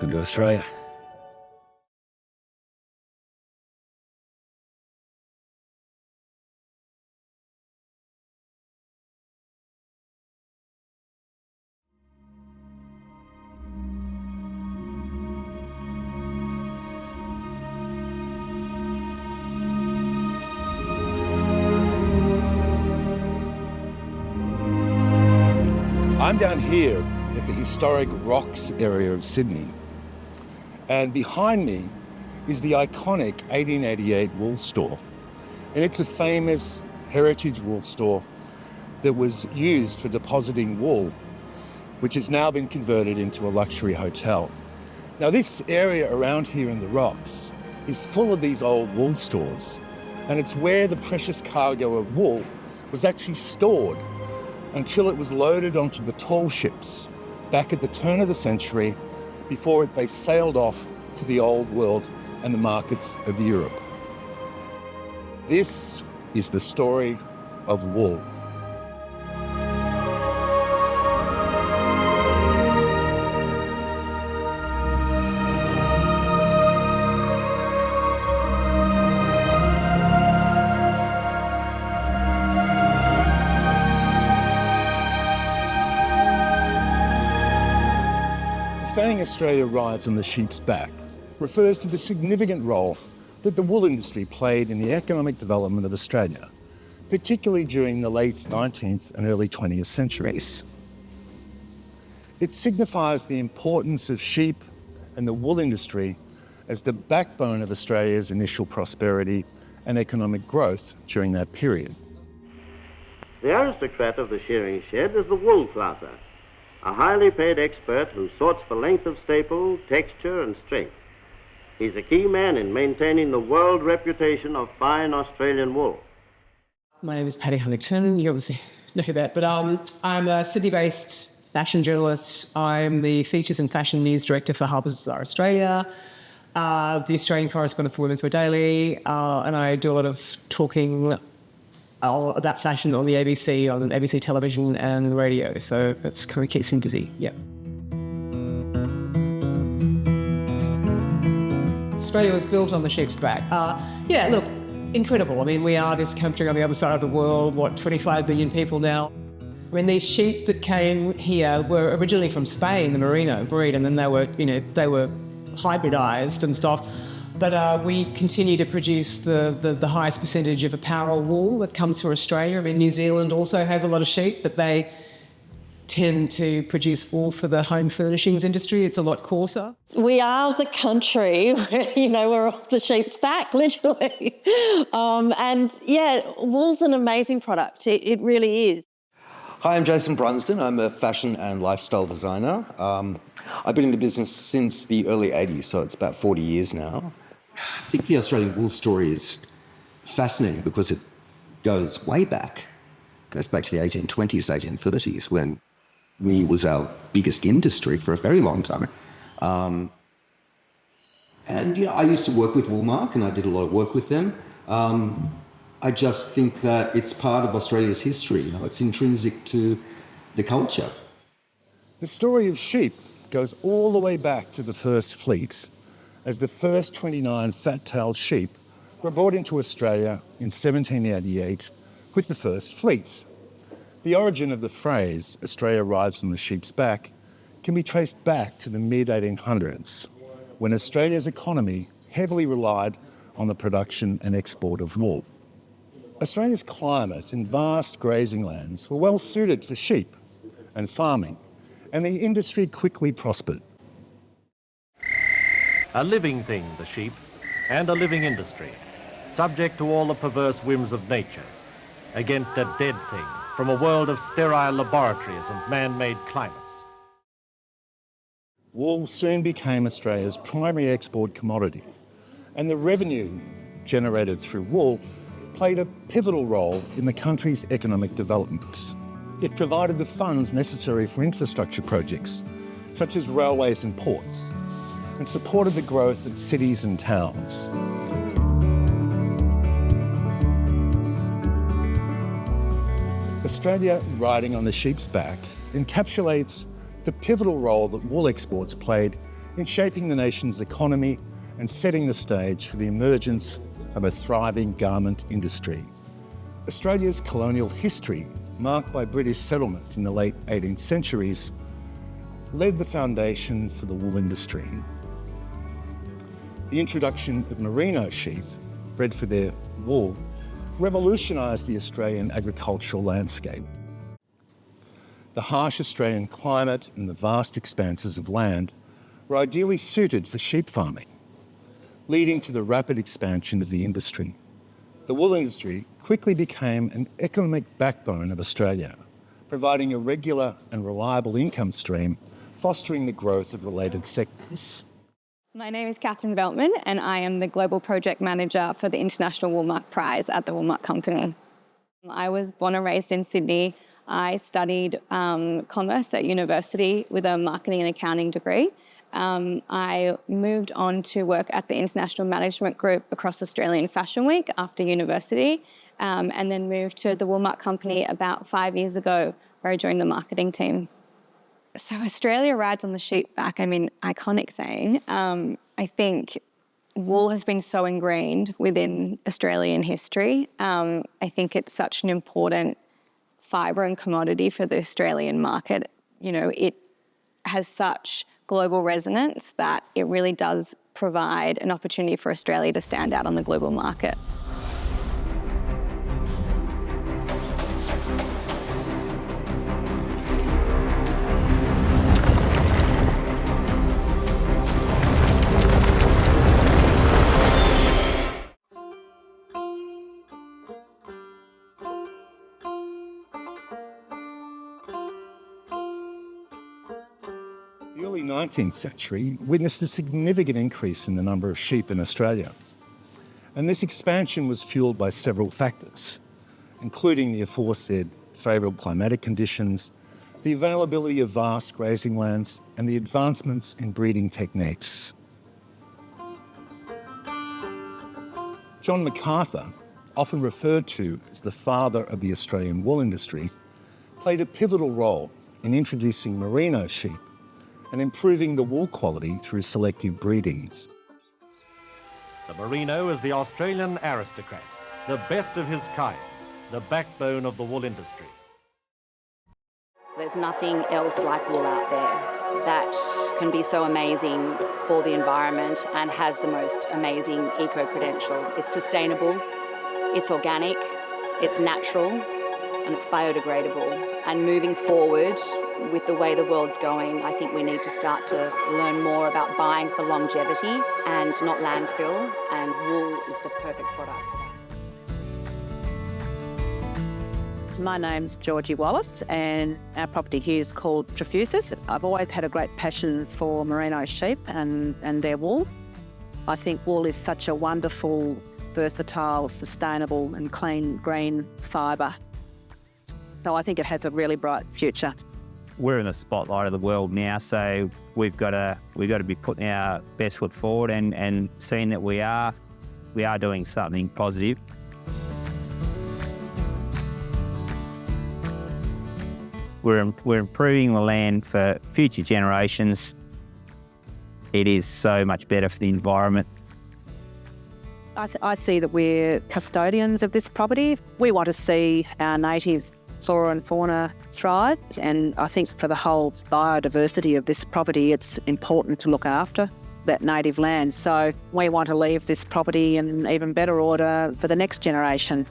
Welcome to Australia. I'm down here at the historic Rocks area of Sydney, and behind me is the iconic 1888 wool store. And it's a famous heritage wool store that was used for depositing wool, which has now been converted into a luxury hotel. Now, this area around here in the Rocks is full of these old wool stores, and it's where the precious cargo of wool was actually stored until it was loaded onto the tall ships back at the turn of the century before they sailed off to the old world and the markets of Europe. This is the story of wool. Saying Australia rides on the sheep's back refers to the significant role that the wool industry played in the economic development of Australia, particularly during the late 19th and early 20th centuries. It signifies the importance of sheep and the wool industry as the backbone of Australia's initial prosperity and economic growth during that period. The aristocrat of the shearing shed is the wool classer, a highly paid expert who sorts for length of staple, texture and strength. He's a key man in maintaining the world reputation of fine Australian wool. My name is Patty Huntington. You obviously know that, but I'm a Sydney-based fashion journalist. I'm the Features and Fashion News Director for Harper's Bazaar Australia, the Australian correspondent for Women's Wear Daily, and I do a lot of talking about fashion on the ABC, on ABC television and radio. So it's kind of keeps me busy. Yeah. Australia was built on the sheep's back. Yeah, look, incredible. I mean, we are this country on the other side of the world, 25 billion people now. I mean, these sheep that came here were originally from Spain, the Merino breed, and then they were hybridized and stuff. But we continue to produce the highest percentage of apparel wool that comes to Australia. I mean, New Zealand also has a lot of sheep, but they tend to produce wool for the home furnishings industry. It's a lot coarser. We are the country where, we're off the sheep's back, literally. And yeah, wool's an amazing product. It really is. Hi, I'm Jason Brunsden. I'm a fashion and lifestyle designer. I've been in the business since the early 80s, so it's about 40 years now. I think the Australian wool story is fascinating because it goes way back. It goes back to the 1820s, 1830s, when wool was our biggest industry for a very long time. I used to work with Woolmark, and I did a lot of work with them. I just think that it's part of Australia's history. It's intrinsic to the culture. The story of sheep goes all the way back to the first fleet, as the first 29 fat-tailed sheep were brought into Australia in 1788 with the first fleet. The origin of the phrase, Australia rides on the sheep's back, can be traced back to the mid-1800s, when Australia's economy heavily relied on the production and export of wool. Australia's climate and vast grazing lands were well suited for sheep and farming, and the industry quickly prospered. A living thing, the sheep, and a living industry, subject to all the perverse whims of nature, against a dead thing from a world of sterile laboratories and man-made climates. Wool soon became Australia's primary export commodity, and the revenue generated through wool played a pivotal role in the country's economic development. It provided the funds necessary for infrastructure projects, such as railways and ports, and supported the growth of cities and towns. Australia riding on the sheep's back encapsulates the pivotal role that wool exports played in shaping the nation's economy and setting the stage for the emergence of a thriving garment industry. Australia's colonial history, marked by British settlement in the late 18th centuries, laid the foundation for the wool industry. The introduction of merino sheep, bred for their wool, revolutionised the Australian agricultural landscape. The harsh Australian climate and the vast expanses of land were ideally suited for sheep farming, leading to the rapid expansion of the industry. The wool industry quickly became an economic backbone of Australia, providing a regular and reliable income stream, fostering the growth of related sectors. My name is Catherine Veltman and I am the Global Project Manager for the International Woolmark Prize at the Woolmark Company. I was born and raised in Sydney. I studied commerce at university with a marketing and accounting degree. I moved on to work at the International Management Group across Australian Fashion Week after university, and then moved to the Woolmark Company about 5 years ago, where I joined the marketing team. So Australia rides on the sheep back. I mean, iconic saying. I think wool has been so ingrained within Australian history. I think it's such an important fibre and commodity for the Australian market. You know, it has such global resonance that it really does provide an opportunity for Australia to stand out on the global market. The early 19th century witnessed a significant increase in the number of sheep in Australia. And this expansion was fuelled by several factors, including the aforesaid favourable climatic conditions, the availability of vast grazing lands, and the advancements in breeding techniques. John MacArthur, often referred to as the father of the Australian wool industry, played a pivotal role in introducing merino sheep and improving the wool quality through selective breedings. The merino is the Australian aristocrat, the best of his kind, the backbone of the wool industry. There's nothing else like wool out there that can be so amazing for the environment and has the most amazing eco-credential. It's sustainable, it's organic, it's natural, and it's biodegradable. And moving forward with the way the world's going, I think we need to start to learn more about buying for longevity and not landfill, and wool is the perfect product for that. My name's Georgie Wallace and our property here is called Trefusis. I've always had a great passion for merino sheep and their wool. I think wool is such a wonderful, versatile, sustainable and clean green fibre. So I think it has a really bright future. We're in the spotlight of the world now, so we've got to be putting our best foot forward and seeing that we are doing something positive. We're improving the land for future generations. It is so much better for the environment. I see that we're custodians of this property. We want to see our native flora and fauna thrive, and I think for the whole biodiversity of this property, it's important to look after that native land. So we want to leave this property in even better order for the next generation.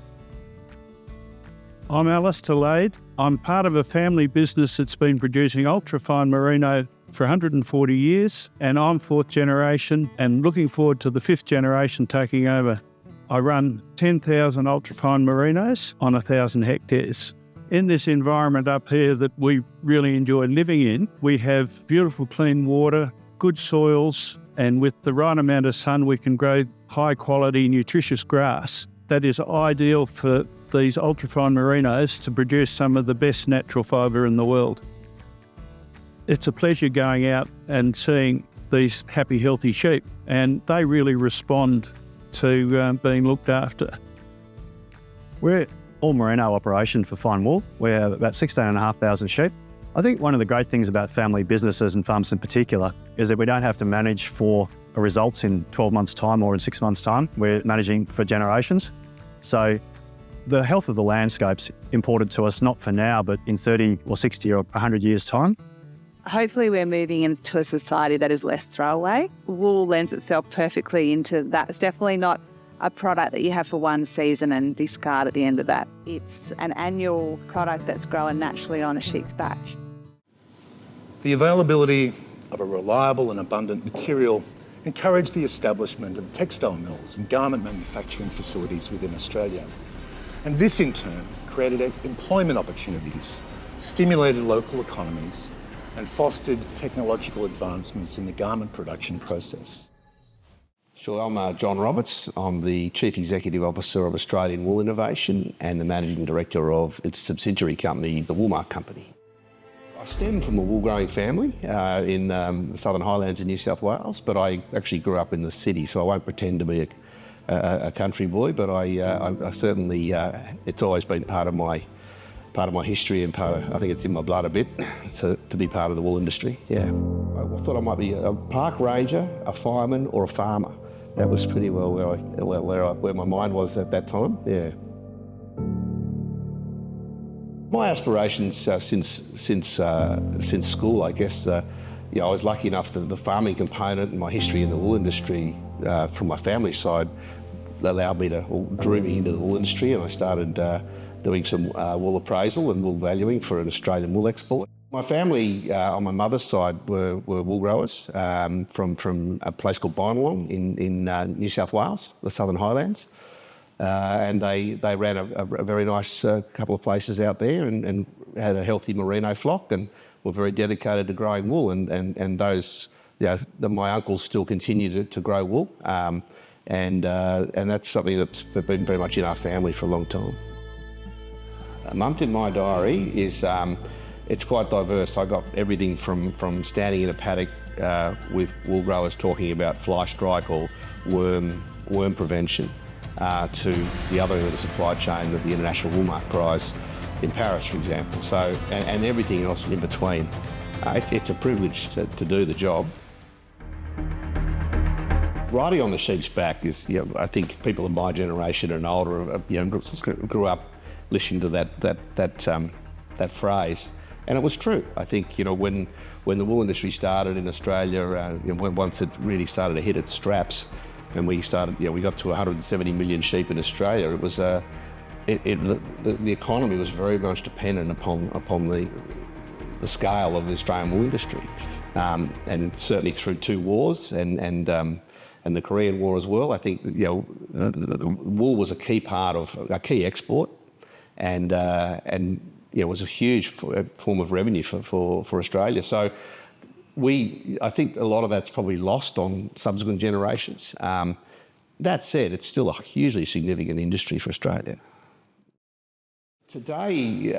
I'm Alistair Lade. I'm part of a family business that's been producing ultrafine merino for 140 years, and I'm fourth generation and looking forward to the fifth generation taking over. I run 10,000 ultrafine merinos on 1,000 hectares. In this environment up here that we really enjoy living in, we have beautiful clean water, good soils, and with the right amount of sun we can grow high quality nutritious grass that is ideal for these ultrafine merinos to produce some of the best natural fibre in the world. It's a pleasure going out and seeing these happy, healthy sheep, and they really respond to being looked after. We're all merino operation for fine wool. We have about 16,500 sheep. I think one of the great things about family businesses and farms in particular is that we don't have to manage for results in 12 months' time or in 6 months' time. We're managing for generations. So the health of the landscape's important to us, not for now, but in 30 or 60 or 100 years' time. Hopefully we're moving into a society that is less throwaway. Wool lends itself perfectly into that. It's definitely not a product that you have for one season and discard at the end of that. It's an annual product that's grown naturally on a sheep's back. The availability of a reliable and abundant material encouraged the establishment of textile mills and garment manufacturing facilities within Australia. And this in turn created employment opportunities, stimulated local economies, and fostered technological advancements in the garment production process. Sure, I'm John Roberts. I'm the Chief Executive Officer of Australian Wool Innovation and the Managing Director of its subsidiary company, the Woolmark Company. I stem from a wool growing family in the Southern Highlands in New South Wales, but I actually grew up in the city, so I won't pretend to be a country boy, but I certainly, it's always been part of my history and I think it's in my blood a bit to be part of the wool industry, yeah. I thought I might be a park ranger, a fireman or a farmer. That was pretty well where my mind was at that time, yeah. My aspirations since school, I guess, I was lucky enough that the farming component and my history in the wool industry from my family side drew me into the wool industry, and I started doing some wool appraisal and wool valuing for an Australian wool export. My family on my mother's side were wool growers from a place called Bynalong in New South Wales, the Southern Highlands. And they ran a very nice couple of places out there and had a healthy merino flock and were very dedicated to growing wool. And those, my uncles still continue to grow wool. And that's something that's been very much in our family for a long time. A month in my diary is, it's quite diverse. I got everything from standing in a paddock with wool growers talking about fly strike or worm prevention to the other end of the supply chain of the International Woolmark Prize in Paris, for example. So, and everything else in between. It's a privilege to do the job. Riding on the sheep's back is, I think people of my generation and older, grew up listening to that phrase, and it was true. I think when the wool industry started in Australia, once it really started to hit its straps, and we got to 170 million sheep in Australia. It was the economy was very much dependent upon the scale of the Australian wool industry, and certainly through two wars and the Korean War as well. I think wool was a key part of a key export, and it was a huge form of revenue for Australia. So I think a lot of that's probably lost on subsequent generations. That said, it's still a hugely significant industry for Australia. Today,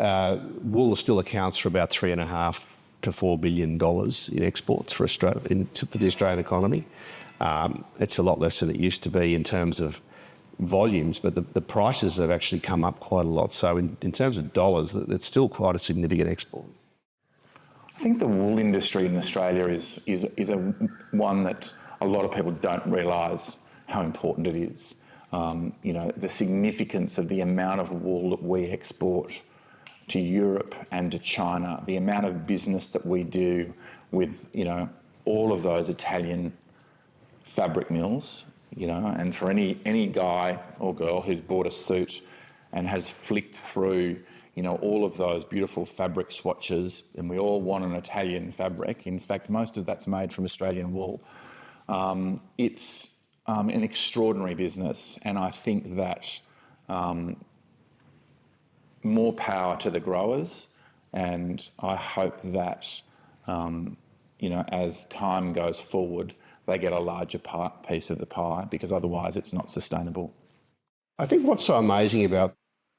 wool still accounts for about $3.5 to $4 billion in exports for Australia, for the Australian economy. It's a lot less than it used to be in terms of volumes, but the prices have actually come up quite a lot. So in terms of dollars, it's still quite a significant export. I think the wool industry in Australia is one that a lot of people don't realise how important it is. The significance of the amount of wool that we export to Europe and to China, the amount of business that we do with, all of those Italian fabric mills, and for any guy or girl who's bought a suit and has flicked through all of those beautiful fabric swatches, and we all want an Italian fabric. In fact, most of that's made from Australian wool. It's an extraordinary business, and I think that more power to the growers, and I hope that, as time goes forward, they get a larger piece of the pie, because otherwise it's not sustainable. I think what's so amazing about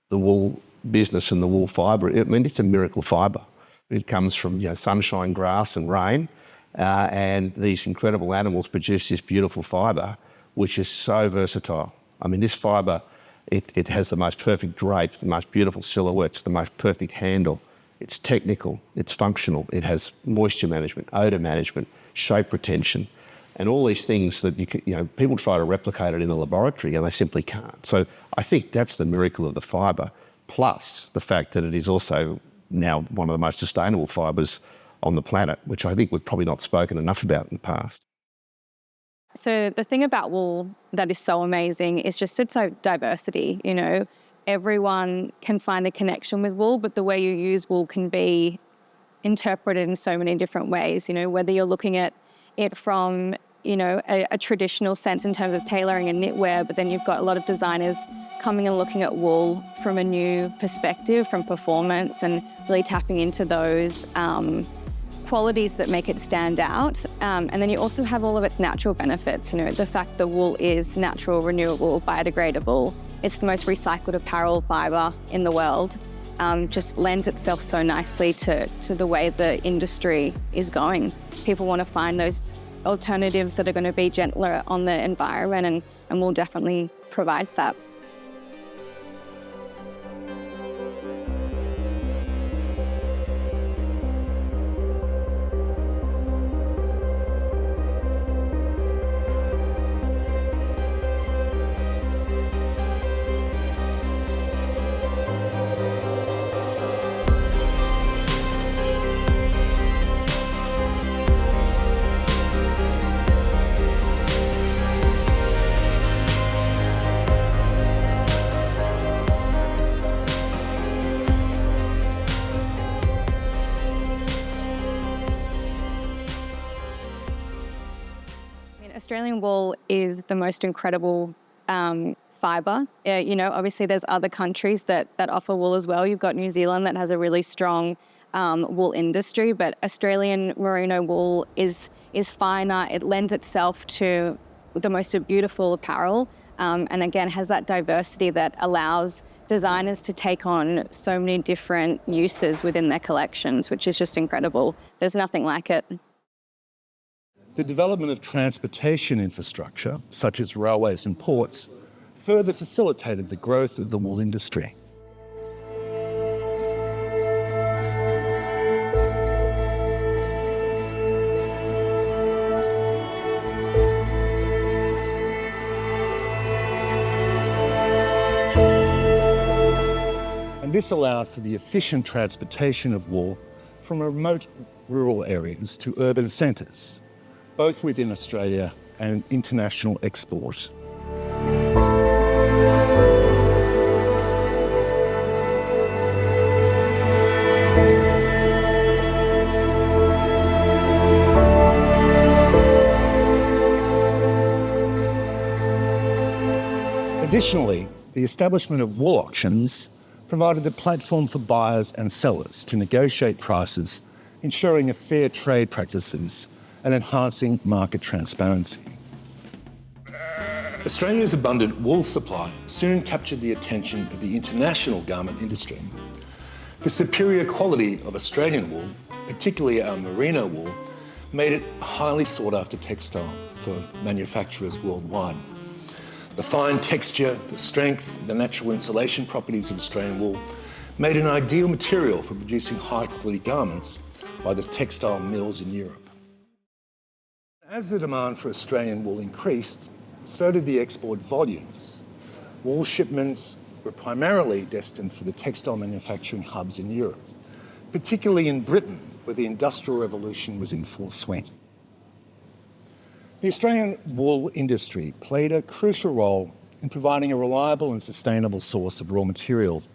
the wool business and the wool fibre, it's a miracle fibre. It comes from sunshine, grass and rain, and these incredible animals produce this beautiful fibre, which is so versatile. I mean, this fibre, it has the most perfect drape, the most beautiful silhouettes, the most perfect handle, It's technical, it's functional, it has moisture management, odour management, shape retention, and all these things that people try to replicate it in the laboratory and they simply can't. So I think that's the miracle of the fibre, plus the fact that it is also now one of the most sustainable fibres on the planet, which I think we've probably not spoken enough about in the past. So the thing about wool that is so amazing is just its diversity. Everyone can find a connection with wool, but the way you use wool can be interpreted in so many different ways. Whether you're looking at it from a traditional sense in terms of tailoring and knitwear, but then you've got a lot of designers coming and looking at wool from a new perspective, from performance, and really tapping into those qualities that make it stand out. And then you also have all of its natural benefits. The fact that wool is natural, renewable, biodegradable. It's the most recycled apparel fibre in the world. Just lends itself so nicely to the way the industry is going. People want to find those alternatives that are going to be gentler on the environment, and we'll definitely provide that. Australian wool is the most incredible fibre. Obviously there's other countries that offer wool as well. You've got New Zealand that has a really strong wool industry, but Australian merino wool is finer. It lends itself to the most beautiful apparel, and again has that diversity that allows designers to take on so many different uses within their collections, which is just incredible. There's nothing like it. The development of transportation infrastructure, such as railways and ports, further facilitated the growth of the wool industry. And this allowed for the efficient transportation of wool from remote rural areas to urban centres, both within Australia and international export. Additionally, the establishment of wool auctions provided a platform for buyers and sellers to negotiate prices, ensuring fair trade practices and enhancing market transparency. Australia's abundant wool supply soon captured the attention of the international garment industry. The superior quality of Australian wool, particularly our merino wool, made it a highly sought-after textile for manufacturers worldwide. The fine texture, the strength, the natural insulation properties of Australian wool made it an ideal material for producing high-quality garments by the textile mills in Europe. As the demand for Australian wool increased, so did the export volumes. Wool shipments were primarily destined for the textile manufacturing hubs in Europe, particularly in Britain, where the Industrial Revolution was in full swing. The Australian wool industry played a crucial role in providing a reliable and sustainable source of raw materials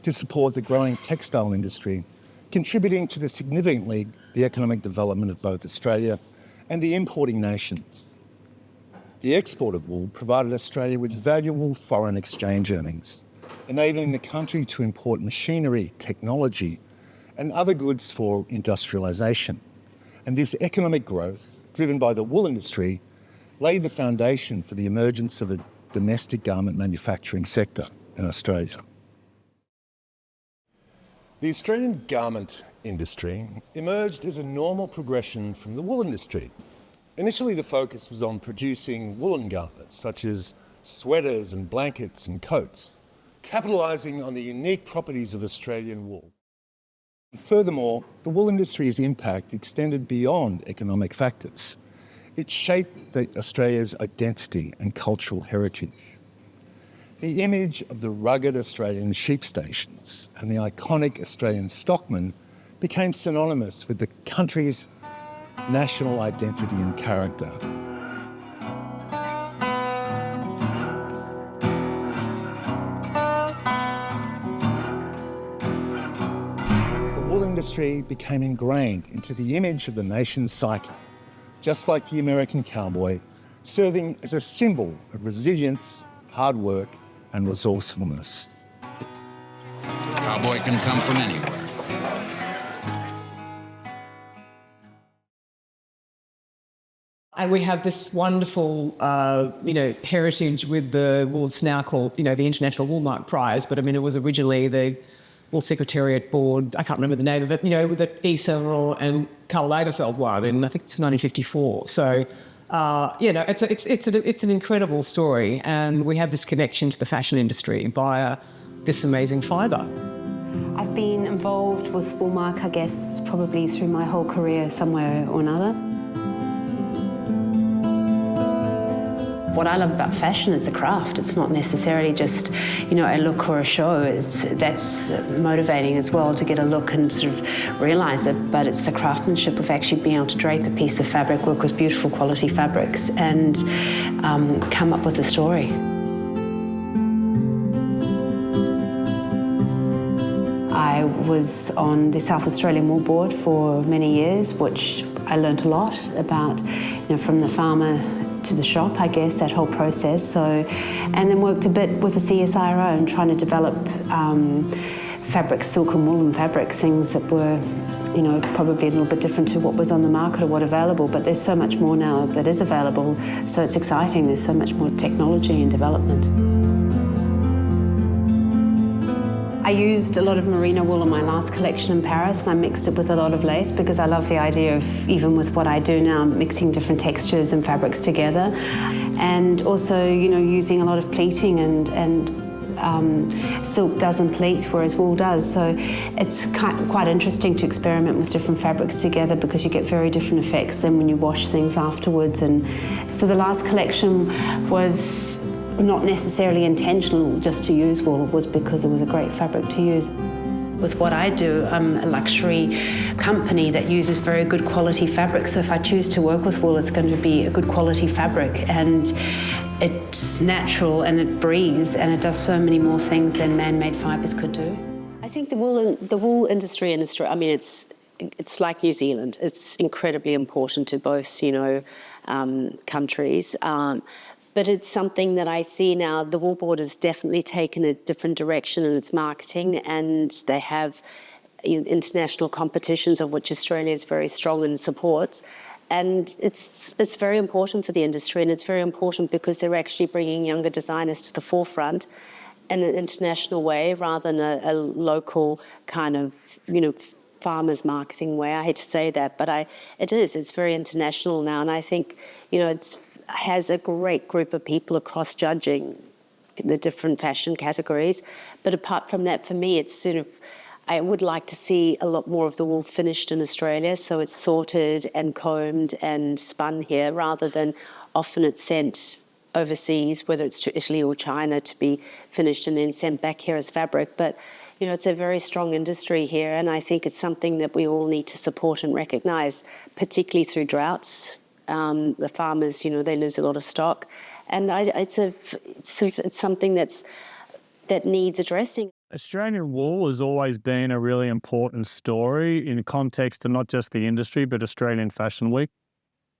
to support the growing textile industry, contributing to significantly the economic development of both Australia and the importing nations. The export of wool provided Australia with valuable foreign exchange earnings, enabling the country to import machinery, technology, and other goods for industrialisation. And this economic growth, driven by the wool industry, laid the foundation for the emergence of a domestic garment manufacturing sector in Australia. The Australian garment industry emerged as a normal progression from the wool industry. Initially, the focus was on producing woolen garments, such as sweaters and blankets and coats, capitalising on the unique properties of Australian wool. Furthermore, the wool industry's impact extended beyond economic factors. It shaped Australia's identity and cultural heritage. The image of the rugged Australian sheep stations and the iconic Australian stockman became synonymous with the country's national identity and character. The wool industry became ingrained into the image of the nation's psyche, just like the American cowboy, serving as a symbol of resilience, hard work, and resourcefulness. The cowboy can come from anywhere. And we have this wonderful, heritage with what's now called, the International Woolmark Prize. But I mean, it was originally the Wool Secretariat Board. I can't remember the name of it. With the E. Severall and Karl Lagerfeld one, and I think it's 1954. So, it's an incredible story, and we have this connection to the fashion industry via this amazing fibre. I've been involved with Woolmark, I guess, probably through my whole career, somewhere or another. What I love about fashion is the craft. It's not necessarily just, a look or a show. That's motivating as well to get a look and sort of realise it, but it's the craftsmanship of actually being able to drape a piece of fabric, work with beautiful quality fabrics and come up with a story. I was on the South Australian Wool Board for many years, which I learnt a lot about, from the farmer to the shop, I guess, that whole process. So, and then worked a bit with the CSIRO and trying to develop fabrics, silk and woolen fabrics, things that were, probably a little bit different to what was on the market or what available, but there's so much more now that is available. So it's exciting. There's so much more technology and development. I used a lot of merino wool in my last collection in Paris, and I mixed it with a lot of lace because I love the idea of, even with what I do now, mixing different textures and fabrics together. And also, using a lot of pleating and silk doesn't pleat, whereas wool does. So it's quite interesting to experiment with different fabrics together because you get very different effects than when you wash things afterwards. And so the last collection was not necessarily intentional just to use wool, it was because it was a great fabric to use. With what I do, I'm a luxury company that uses very good quality fabric, so if I choose to work with wool, it's going to be a good quality fabric, and it's natural and it breathes and it does so many more things than man-made fibres could do. I think the wool industry in Australia, it's like New Zealand. It's incredibly important to both, countries. But it's something that I see now. The Wool Board has definitely taken a different direction in its marketing, and they have international competitions of which Australia is very strong and supports. And it's very important for the industry, and it's very important because they're actually bringing younger designers to the forefront in an international way rather than a local kind of, farmers marketing way. I hate to say that, but it's very international now, and I think, it's has a great group of people across judging the different fashion categories. But apart from that, for me, it's I would like to see a lot more of the wool finished in Australia, so it's sorted and combed and spun here rather than often it's sent overseas, whether it's to Italy or China, to be finished and then sent back here as fabric. But it's a very strong industry here, and I think it's something that we all need to support and recognise, particularly through droughts. The farmers, they lose a lot of stock, and it's something that needs addressing. Australian wool has always been a really important story in context of not just the industry, but Australian Fashion Week.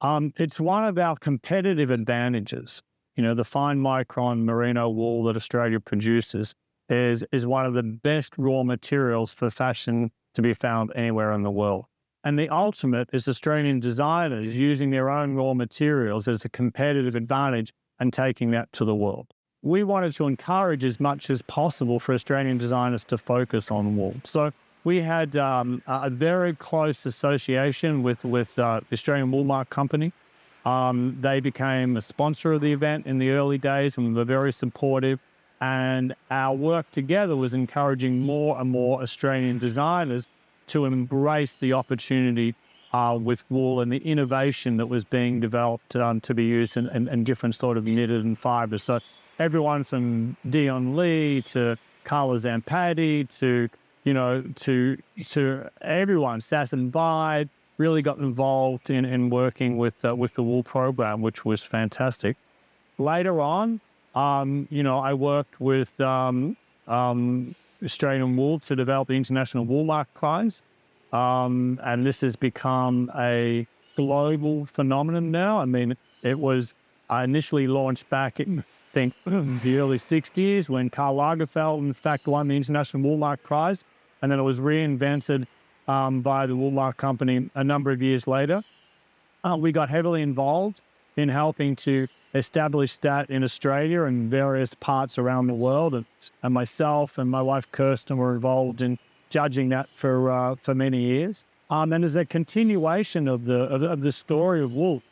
It's one of our competitive advantages. The fine micron merino wool that Australia produces is one of the best raw materials for fashion to be found anywhere in the world. And the ultimate is Australian designers using their own raw materials as a competitive advantage and taking that to the world. We wanted to encourage as much as possible for Australian designers to focus on wool. So we had a very close association with the Australian Woolmark Company. They became a sponsor of the event in the early days and were very supportive. And our work together was encouraging more and more Australian designers to embrace the opportunity with wool and the innovation that was being developed to be used in different sort of knitted and fibres. So everyone from Dion Lee to Carla Zampatti to everyone, Sass and Bide, really got involved in working with the wool program, which was fantastic. Later on, I worked with Australian Wool to develop the International Woolmark Prize. And this has become a global phenomenon now. I mean, it was initially launched back in, I think, the early 60s when Karl Lagerfeld, in fact, won the International Woolmark Prize. And then it was reinvented by the Woolmark Company a number of years later. We got heavily involved in helping to establish that in Australia and various parts around the world. And myself and my wife, Kirsten, were involved in judging that for many years. And there's a continuation of the story of wool.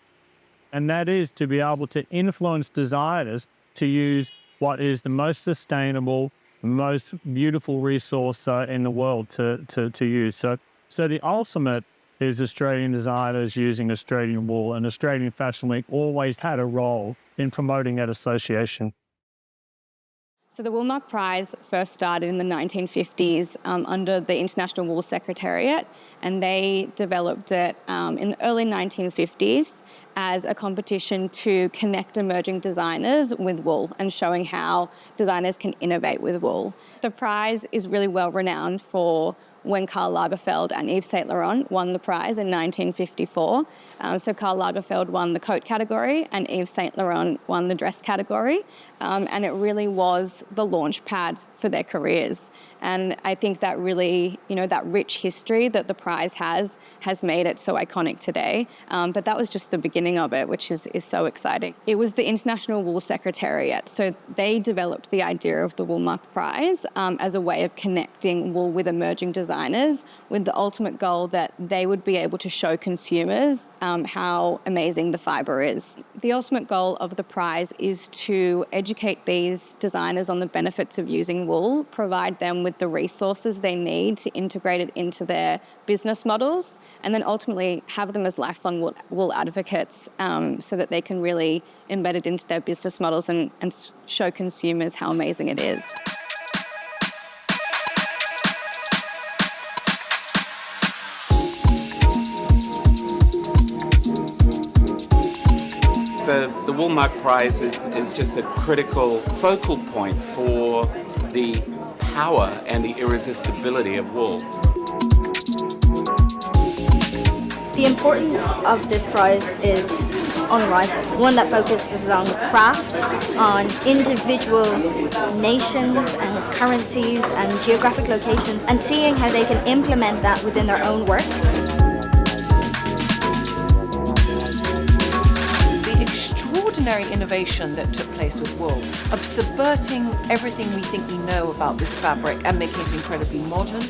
And that is to be able to influence designers to use what is the most sustainable, most beautiful resource in the world to use. So the ultimate is Australian designers using Australian wool, and Australian Fashion Week always had a role in promoting that association. So the Woolmark Prize first started in the 1950s under the International Wool Secretariat, and they developed it in the early 1950s as a competition to connect emerging designers with wool and showing how designers can innovate with wool. The prize is really well renowned for when Karl Lagerfeld and Yves Saint Laurent won the prize in 1954. So Karl Lagerfeld won the coat category and Yves Saint Laurent won the dress category. And it really was the launch pad for their careers. And I think that really, that rich history that the prize has made it so iconic today. But that was just the beginning of it, which is so exciting. It was the International Wool Secretariat. So they developed the idea of the Woolmark Prize as a way of connecting wool with emerging designers, with the ultimate goal that they would be able to show consumers how amazing the fibre is. The ultimate goal of the prize is to educate these designers on the benefits of using wool, provide them with the resources they need to integrate it into their business models, and then ultimately have them as lifelong wool advocates so that they can really embed it into their business models and show consumers how amazing it is. The Woolmark Prize is just a critical focal point for the power and the irresistibility of wool. The importance of this prize is unrivaled. One that focuses on craft, on individual nations and currencies and geographic locations, and seeing how they can implement that within their own work. Extraordinary innovation that took place with wool, of subverting everything we think we know about this fabric and making it incredibly modern,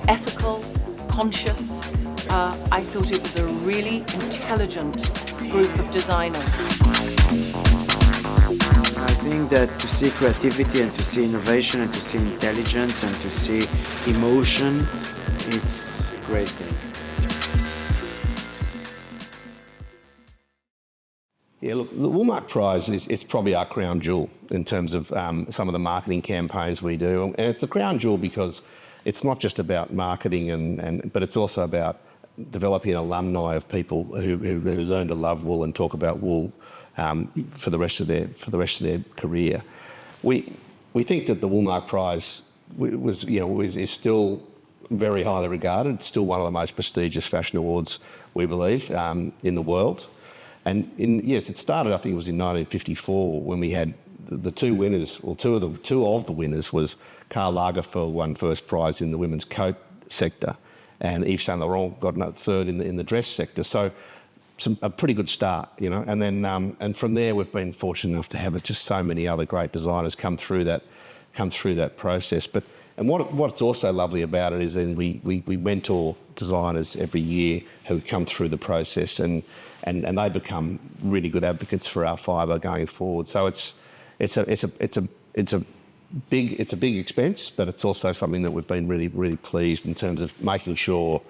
ethical, conscious. I thought it was a really intelligent group of designers. I think that to see creativity and to see innovation and to see intelligence and to see emotion, it's a great thing. Yeah, look, the Woolmark Prize is probably our crown jewel in terms of some of the marketing campaigns we do. And it's the crown jewel because it's not just about marketing, but it's also about developing an alumni of people who learn to love wool and talk about wool for the rest of their career. We think that the Woolmark Prize is still very highly regarded. It's still one of the most prestigious fashion awards, we believe, in the world. And yes, it started, I think it was in 1954 when we had the two winners, or two of the winners was Karl Lagerfeld won first prize in the women's coat sector, and Yves Saint Laurent got third in the dress sector. So a pretty good start, And then and from there we've been fortunate enough to have just so many other great designers come through that process. And what's also lovely about it is then we mentor designers every year who come through the process and they become really good advocates for our fibre going forward. So it's a it's a big expense, but it's also something that we've been really, really pleased in terms of making sure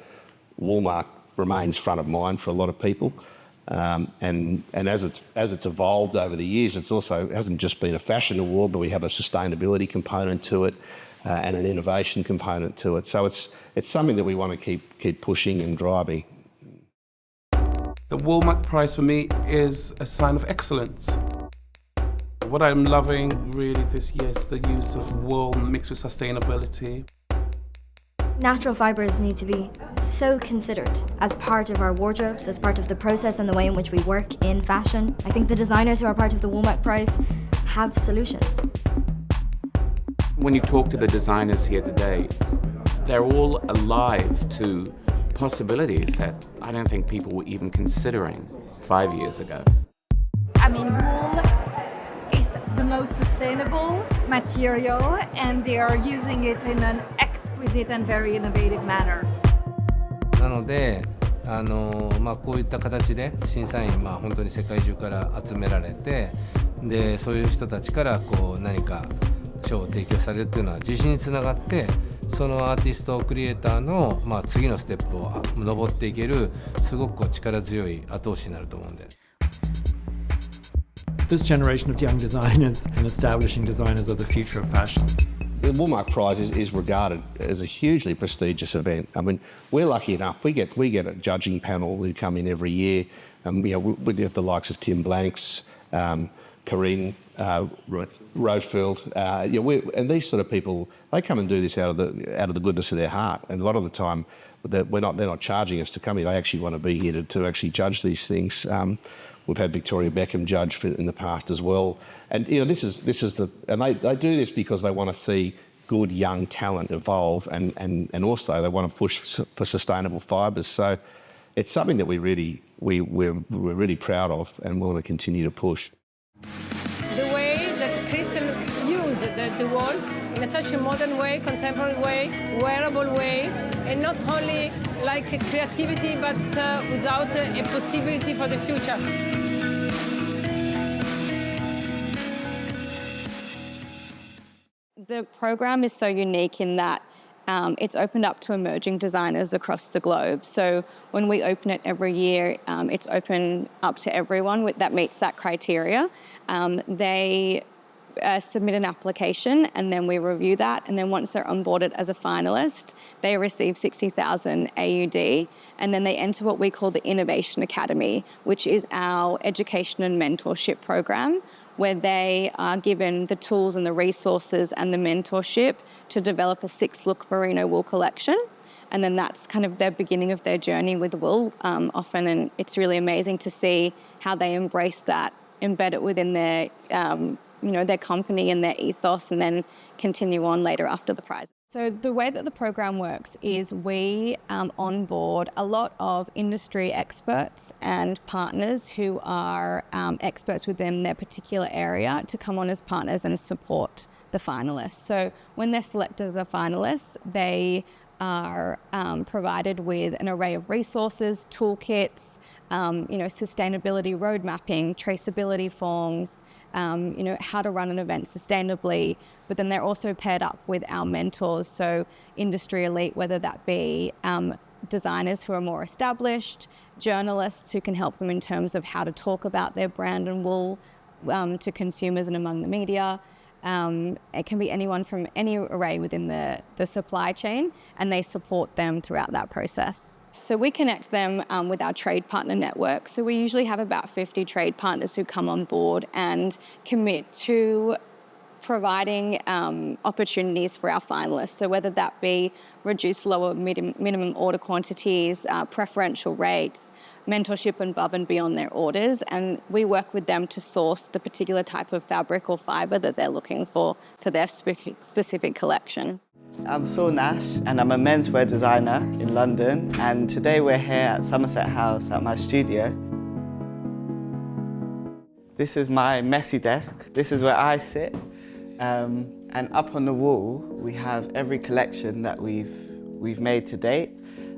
Woolmark remains front of mind for a lot of people. And as it's evolved over the years, it hasn't just been a fashion award, but we have a sustainability component to it and an innovation component to it. So it's something that we want to keep pushing and driving. The Woolmark Prize for me is a sign of excellence. What I'm loving really this year is the use of wool mixed with sustainability. Natural fibres need to be so considered as part of our wardrobes, as part of the process and the way in which we work in fashion. I think the designers who are part of the Woolmark Prize have solutions. When you talk to the designers here today, they're all alive to possibilities that I don't think people were even considering 5 years ago. I mean, wool is the most sustainable material, and they are using it in an exquisite and very innovative manner. なので、こういった形で審査員、本当に世界中から集められて、でそういう人たちから何か賞を提供されるっていうのは自信につながって、そのアーティストクリエイターの次のステップを登っていけるすごく力強い後押しになると思うんで。This generation of young designers and establishing designers are the future of fashion. The Woolmark Prize is regarded as a hugely prestigious event. I mean, we're lucky enough. We get a judging panel who come in every year. We get the likes of Tim Blanks, Corinne Roadfield. And these sort of people, they come and do this out of the goodness of their heart. And a lot of the time, they're not charging us to come here. They actually want to be here to actually judge these things. We've had Victoria Beckham judge in the past as well, and they do this because they want to see good young talent evolve, and also they want to push for sustainable fibres. So it's something that we're really proud of, and we want to continue to push. The way that Christian used the wool in such a modern way, contemporary way, wearable way, and not only like creativity, but without a possibility for the future. The program is so unique in that it's opened up to emerging designers across the globe. So when we open it every year, it's open up to everyone that meets that criteria. They submit an application, and then we review that, and then once they're onboarded as a finalist, they receive 60,000 AUD, and then they enter what we call the Innovation Academy, which is our education and mentorship program, where they are given the tools and the resources and the mentorship to develop a 6-look merino wool collection. And then that's kind of their beginning of their journey with wool often, and it's really amazing to see how they embrace that, embed it within their their company and their ethos, and then continue on later after the prize. So the way that the program works is we onboard a lot of industry experts and partners who are experts within their particular area to come on as partners and support the finalists. So when they're selected as a finalist, they are provided with an array of resources, toolkits, sustainability road mapping, traceability forms, how to run an event sustainably, but then they're also paired up with our mentors, so industry elite, whether that be designers who are more established, journalists who can help them in terms of how to talk about their brand and wool to consumers and among the media. It can be anyone from any array within the supply chain, and they support them throughout that process. So we connect them with our trade partner network. So we usually have about 50 trade partners who come on board and commit to providing opportunities for our finalists. So whether that be reduced lower minimum order quantities, preferential rates, mentorship above and beyond their orders, and we work with them to source the particular type of fabric or fibre that they're looking for their specific collection. I'm Saul Nash, and I'm a menswear designer in London, and today we're here at Somerset House at my studio. This is my messy desk. This is where I sit, and up on the wall we have every collection that we've made to date.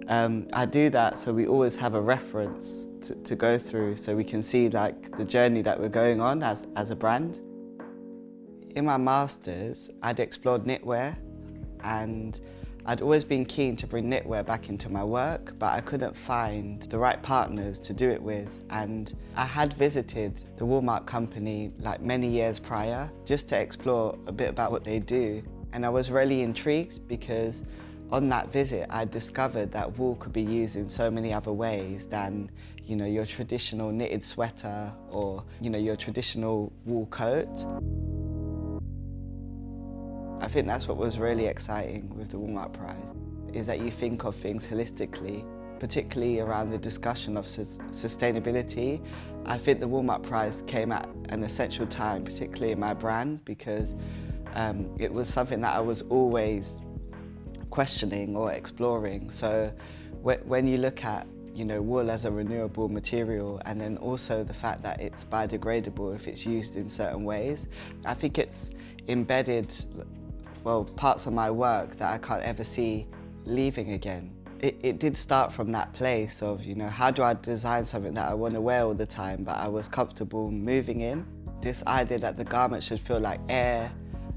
I do that so we always have a reference to go through, so we can see like the journey that we're going on as a brand. In my masters, I'd explored knitwear, and I'd always been keen to bring knitwear back into my work, but I couldn't find the right partners to do it with. And I had visited the Woolmark company like many years prior, just to explore a bit about what they do. And I was really intrigued because on that visit, I discovered that wool could be used in so many other ways than, you know, your traditional knitted sweater or, you know, your traditional wool coat. I think that's what was really exciting with the Woolmark Prize, is that you think of things holistically, particularly around the discussion of sustainability. I think the Woolmark Prize came at an essential time, particularly in my brand, because it was something that I was always questioning or exploring. So when you look at, you know, wool as a renewable material, and then also the fact that it's biodegradable if it's used in certain ways, I think it's embedded, well, parts of my work that I can't ever see leaving again. It did start from that place of, you know, how do I design something that I want to wear all the time, but I was comfortable moving in? This idea that the garment should feel like air,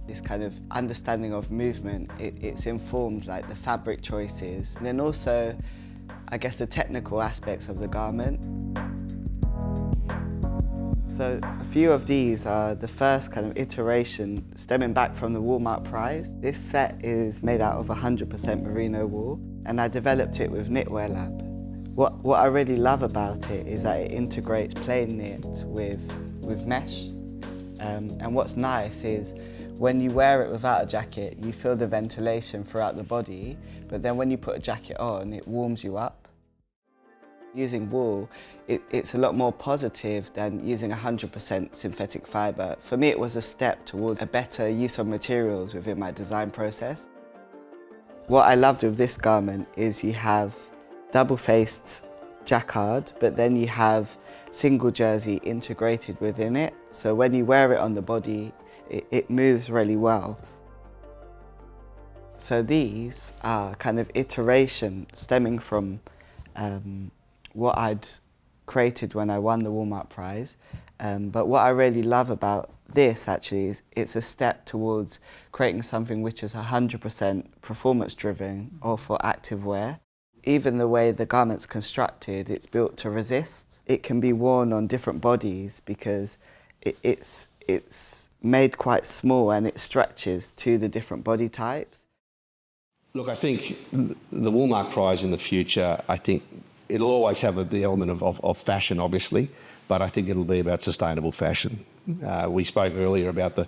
this kind of understanding of movement, it's informed like the fabric choices. And then also, I guess, the technical aspects of the garment. So a few of these are the first kind of iteration stemming back from the Woolmark Prize. This set is made out of 100% merino wool, and I developed it with Knitwear Lab. What I really love about it is that it integrates plain knit with mesh. And what's nice is when you wear it without a jacket, you feel the ventilation throughout the body, but then when you put a jacket on, it warms you up. Using wool, it's a lot more positive than using 100% synthetic fibre. For me, it was a step towards a better use of materials within my design process. What I loved with this garment is you have double-faced jacquard, but then you have single jersey integrated within it. So when you wear it on the body, it moves really well. So these are kind of iteration stemming from what I'd created when I won the Woolmark Prize. But what I really love about this actually is it's a step towards creating something which is 100% performance driven or for active wear. Even the way the garment's constructed, it's built to resist. It can be worn on different bodies because it's made quite small and it stretches to the different body types. Look, I think the Woolmark Prize in the future, I think it'll always have the element of fashion, obviously, but I think it'll be about sustainable fashion. We spoke earlier about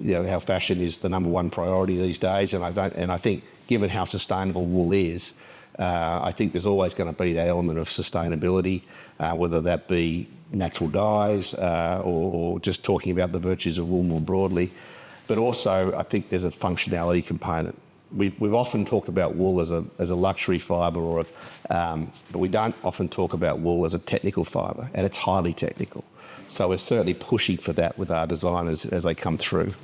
how fashion is the #1 priority these days, and I think given how sustainable wool is, I think there's always going to be that element of sustainability, whether that be natural dyes or just talking about the virtues of wool more broadly. But also, I think there's a functionality component. We've often talked about wool as a luxury fibre, but we don't often talk about wool as a technical fibre, and it's highly technical. So we're certainly pushing for that with our designers as they come through.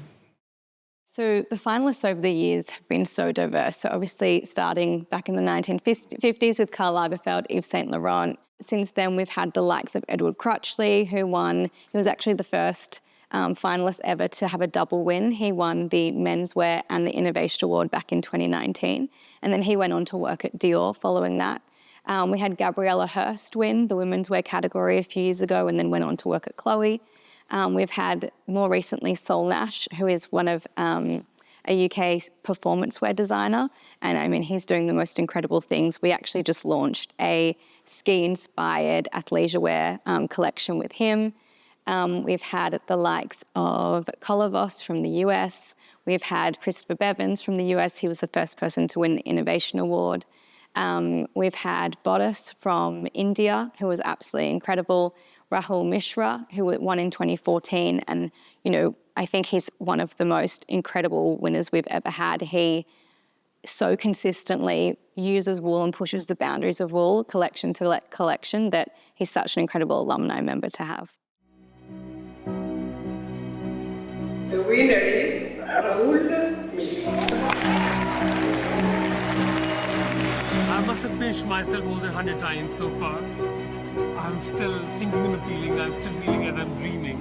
So the finalists over the years have been so diverse. So obviously starting back in the 1950s with Karl Lagerfeld, Yves Saint Laurent. Since then we've had the likes of Edward Crutchley, who won. He was actually the first finalist ever to have a double win. He won the Menswear and the Innovation Award back in 2019. And then he went on to work at Dior following that. We had Gabriella Hearst win the women's wear category a few years ago and then went on to work at Chloe. We've had more recently Sol Nash, who is one of a UK performance wear designer. And I mean, he's doing the most incredible things. We actually just launched a ski-inspired athleisure wear collection with him. We've had the likes of Colavos from the US. We've had Christopher Bevins from the US. He was the first person to win the Innovation Award. We've had Bodice from India, who was absolutely incredible. Rahul Mishra, who won in 2014. And, you know, I think he's one of the most incredible winners we've ever had. He so consistently uses wool and pushes the boundaries of wool, collection to collection, that he's such an incredible alumni member to have. The winner is Rahul Mishra. I must have pitched myself more than 100 times so far. I'm still sinking in the feeling. I'm still feeling as I'm dreaming.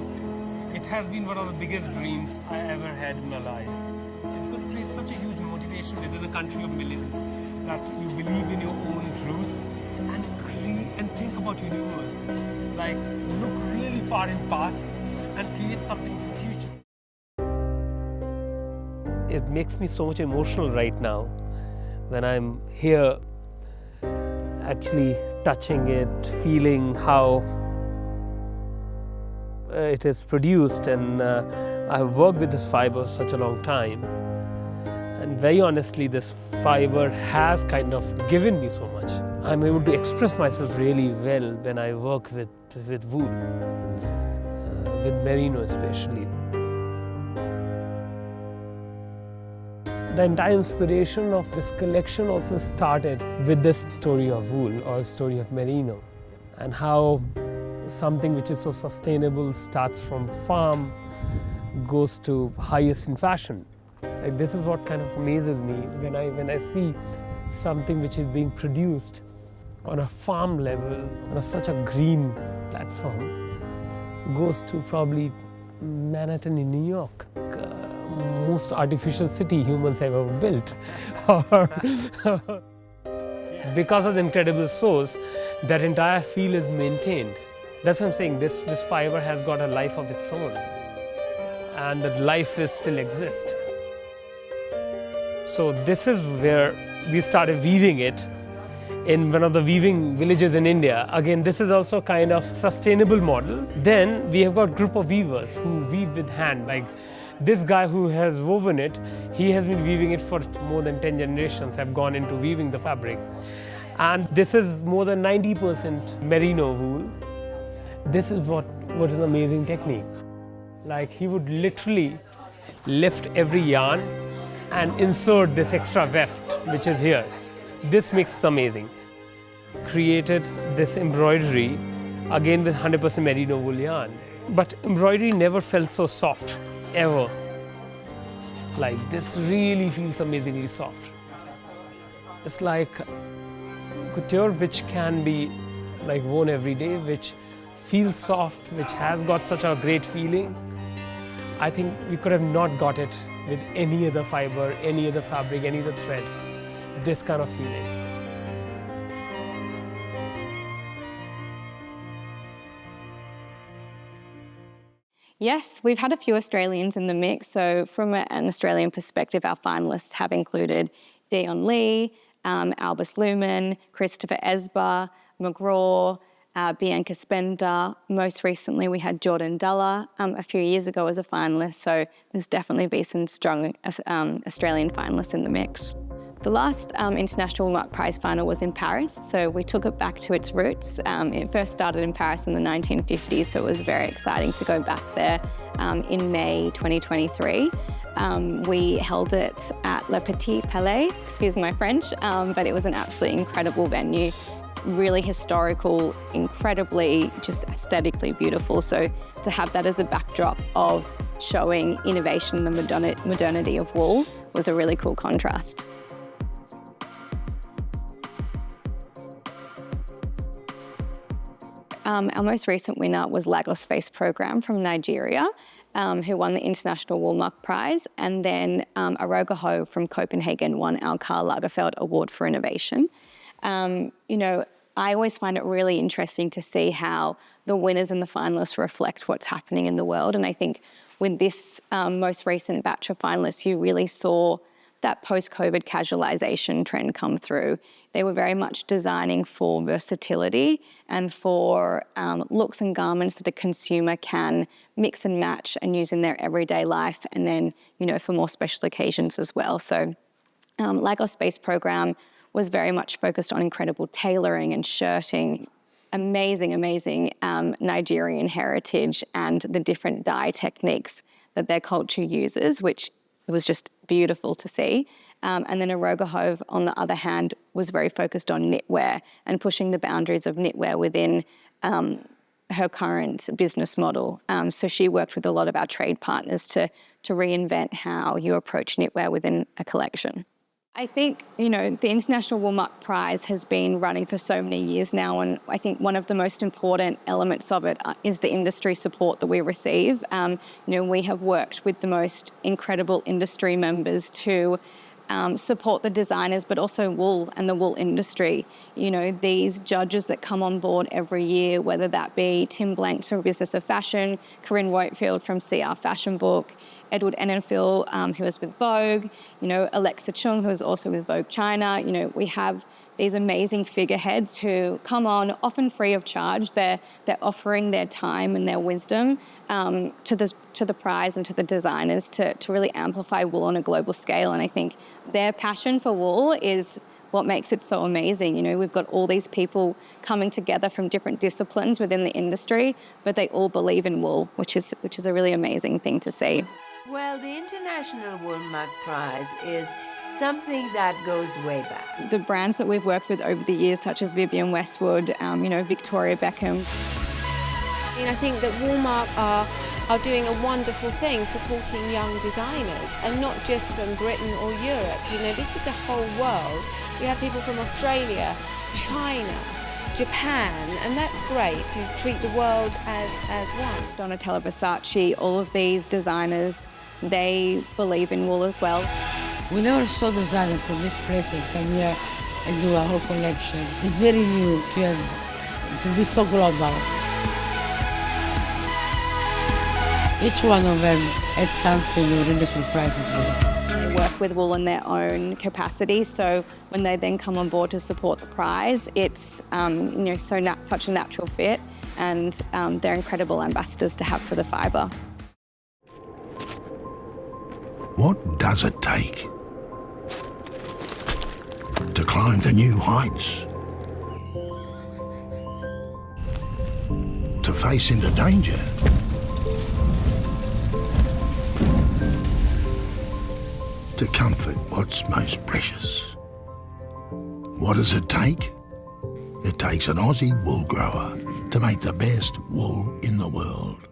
It has been one of the biggest dreams I ever had in my life. It's going to create such a huge motivation within a country of millions that you believe in your own roots and think about universe. Like, look really far in past and create something for the future. It makes me so much emotional right now when I'm here actually touching it, feeling how it is produced, and I've worked with this fiber such a long time, and very honestly this fiber has kind of given me so much. I'm able to express myself really well when I work with wool, with merino especially. The entire inspiration of this collection also started with this story of wool or story of merino, and how something which is so sustainable starts from farm, goes to highest in fashion. Like, this is what kind of amazes me when I see something which is being produced on a farm level, on such a green platform, goes to probably Manhattan in New York. Most artificial city humans have ever built. Because of the incredible source, that entire field is maintained. That's what I'm saying, this fiber has got a life of its own, and that life is still exists. So this is where we started weaving it in one of the weaving villages in India. Again, this is also kind of sustainable model. Then we have got group of weavers who weave with hand. Like, this guy who has woven it, he has been weaving it for more than 10 generations, have gone into weaving the fabric. And this is more than 90% merino wool. This is what is an amazing technique. Like, he would literally lift every yarn and insert this extra weft, which is here. This makes it amazing. Created this embroidery, again with 100% merino wool yarn. But embroidery never felt so soft, ever. Like, this really feels amazingly soft. It's like couture which can be like worn every day, which feels soft, which has got such a great feeling. I think we could have not got it with any other fiber, any other fabric, any other thread. This kind of feeling. Yes, we've had a few Australians in the mix. So from an Australian perspective, our finalists have included Dion Lee, Albus Lumen, Christopher Esba, McGraw, Bianca Spender. Most recently, we had Jordan Duller a few years ago as a finalist. So there's definitely been some strong Australian finalists in the mix. The last International Woolmark Prize final was in Paris, so we took it back to its roots. It first started in Paris in the 1950s, so it was very exciting to go back there in May 2023. We held it at Le Petit Palais, excuse my French, but it was an absolutely incredible venue, really historical, incredibly just aesthetically beautiful. So to have that as a backdrop of showing innovation and the modernity of wool was a really cool contrast. Our most recent winner was Lagos Space Program from Nigeria, who won the International Woolmark Prize, and then Aroga Ho from Copenhagen won our Karl Lagerfeld Award for Innovation. You know, I always find it really interesting to see how the winners and the finalists reflect what's happening in the world, and I think with this most recent batch of finalists, you really saw that post-COVID casualization trend come through. They were very much designing for versatility and for looks and garments that a consumer can mix and match and use in their everyday life, and then, you know, for more special occasions as well. So Lagos Space Program was very much focused on incredible tailoring and shirting, amazing Nigerian heritage and the different dye techniques that their culture uses, which was just beautiful to see. And then Aroga Ho, on the other hand, was very focused on knitwear and pushing the boundaries of knitwear within her current business model. So she worked with a lot of our trade partners to reinvent how you approach knitwear within a collection. I think, the International Woolmark Prize has been running for so many years now, and I think one of the most important elements of it is the industry support that we receive. We have worked with the most incredible industry members to support the designers, but also wool and the wool industry. These judges that come on board every year, whether that be Tim Blanks from Business of Fashion, Corinne Whitefield from CR Fashion Book, Edward Enenfil, who is with Vogue, Alexa Chung, who is also with Vogue China. We have these amazing figureheads who come on, often free of charge. They're offering their time and their wisdom to the prize and to the designers to really amplify wool on a global scale. And I think their passion for wool is what makes it so amazing. We've got all these people coming together from different disciplines within the industry, but they all believe in wool, which is a really amazing thing to see. Well, the International Woolmark Prize is something that goes way back. The brands that we've worked with over the years, such as Vivienne Westwood, Victoria Beckham. I think that Woolmark are doing a wonderful thing supporting young designers, and not just from Britain or Europe. This is the whole world. We have people from Australia, China, Japan, and that's great to treat the world as one. Donatella Versace, all of these designers, they believe in wool as well. We never saw designers from these places come here and do a whole collection. It's very new to be so global. Each one of them adds something really surprises me. They work with wool in their own capacity, so when they then come on board to support the prize, it's such a natural fit, and they're incredible ambassadors to have for the fibre. What does it take to climb to new heights? To face into danger? To comfort what's most precious? What does it take? It takes an Aussie wool grower to make the best wool in the world.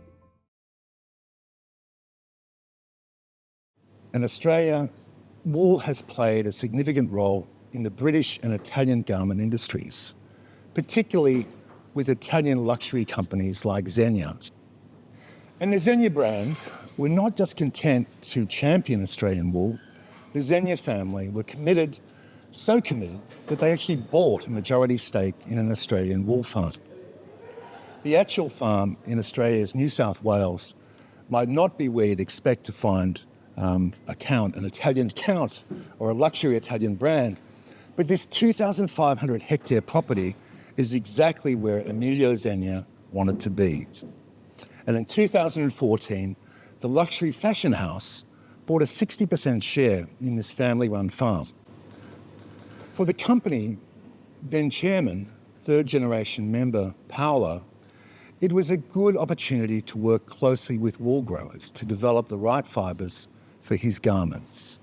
In Australia, wool has played a significant role in the British and Italian garment industries, particularly with Italian luxury companies like Zegna. And the Zegna brand were not just content to champion Australian wool. The Zegna family were so committed that they actually bought a majority stake in an Australian wool farm. The actual farm in Australia's New South Wales might not be where you'd expect to find an Italian count or a luxury Italian brand, but this 2,500 hectare property is exactly where Emilio Zegna wanted to be. And in 2014, the luxury fashion house bought a 60% share in this family-run farm. For the company, then chairman, third-generation member Paolo, it was a good opportunity to work closely with wool growers to develop the right fibres for his garments.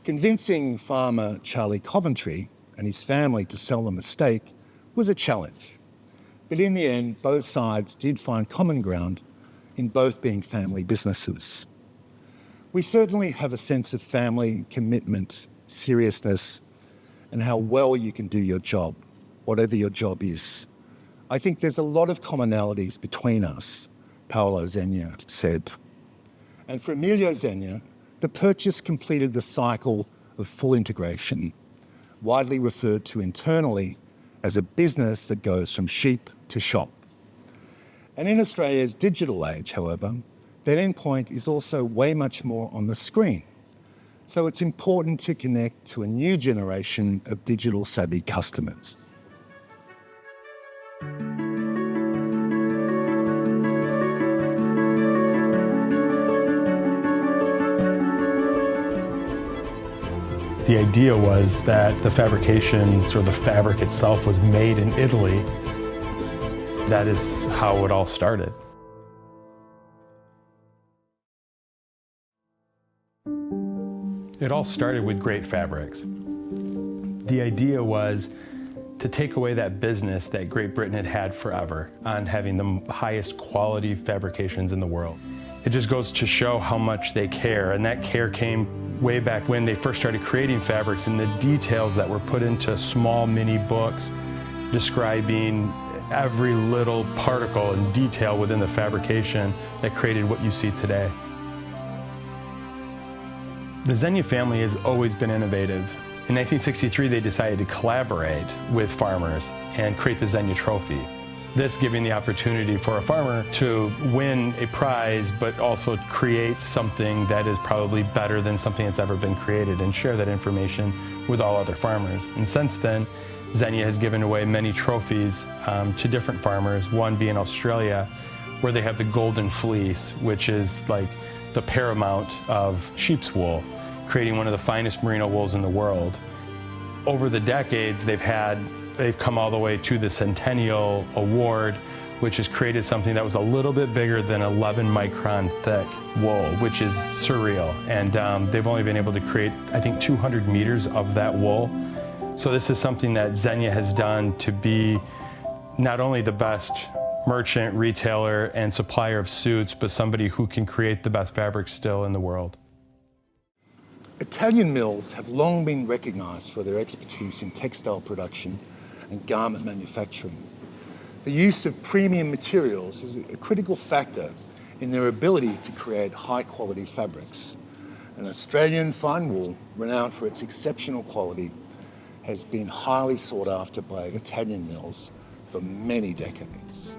Convincing farmer Charlie Coventry and his family to sell them a stake was a challenge. But in the end, both sides did find common ground in both being family businesses. We certainly have a sense of family commitment, seriousness, and how well you can do your job, whatever your job is. I think there's a lot of commonalities between us, Paolo Zegna said. And for Emilio Zegna, the purchase completed the cycle of full integration, widely referred to internally as a business that goes from sheep to shop. And in Australia's digital age, however, that endpoint is also way much more on the screen. So it's important to connect to a new generation of digital savvy customers. The idea was that the fabrication, sort of the fabric itself, was made in Italy. That is how it all started. It all started with great fabrics. The idea was to take away that business that Great Britain had had forever on having the highest quality fabrications in the world. It just goes to show how much they care, and that care came way back when they first started creating fabrics and the details that were put into small mini books describing every little particle and detail within the fabrication that created what you see today. The Xenia family has always been innovative. In 1963, they decided to collaborate with farmers and create the Xenia Trophy. This giving the opportunity for a farmer to win a prize, but also create something that is probably better than something that's ever been created and share that information with all other farmers. And since then, Xenia has given away many trophies to different farmers, one being Australia, where they have the Golden Fleece, which is like the paramount of sheep's wool, creating one of the finest merino wools in the world. Over the decades, they've come all the way to the Centennial Award, which has created something that was a little bit bigger than 11 micron thick wool, which is surreal. And they've only been able to create, I think, 200 meters of that wool. So this is something that Xenia has done to be not only the best merchant, retailer, and supplier of suits, but somebody who can create the best fabrics still in the world. Italian mills have long been recognised for their expertise in textile production and garment manufacturing. The use of premium materials is a critical factor in their ability to create high-quality fabrics. And Australian fine wool, renowned for its exceptional quality, has been highly sought after by Italian mills for many decades.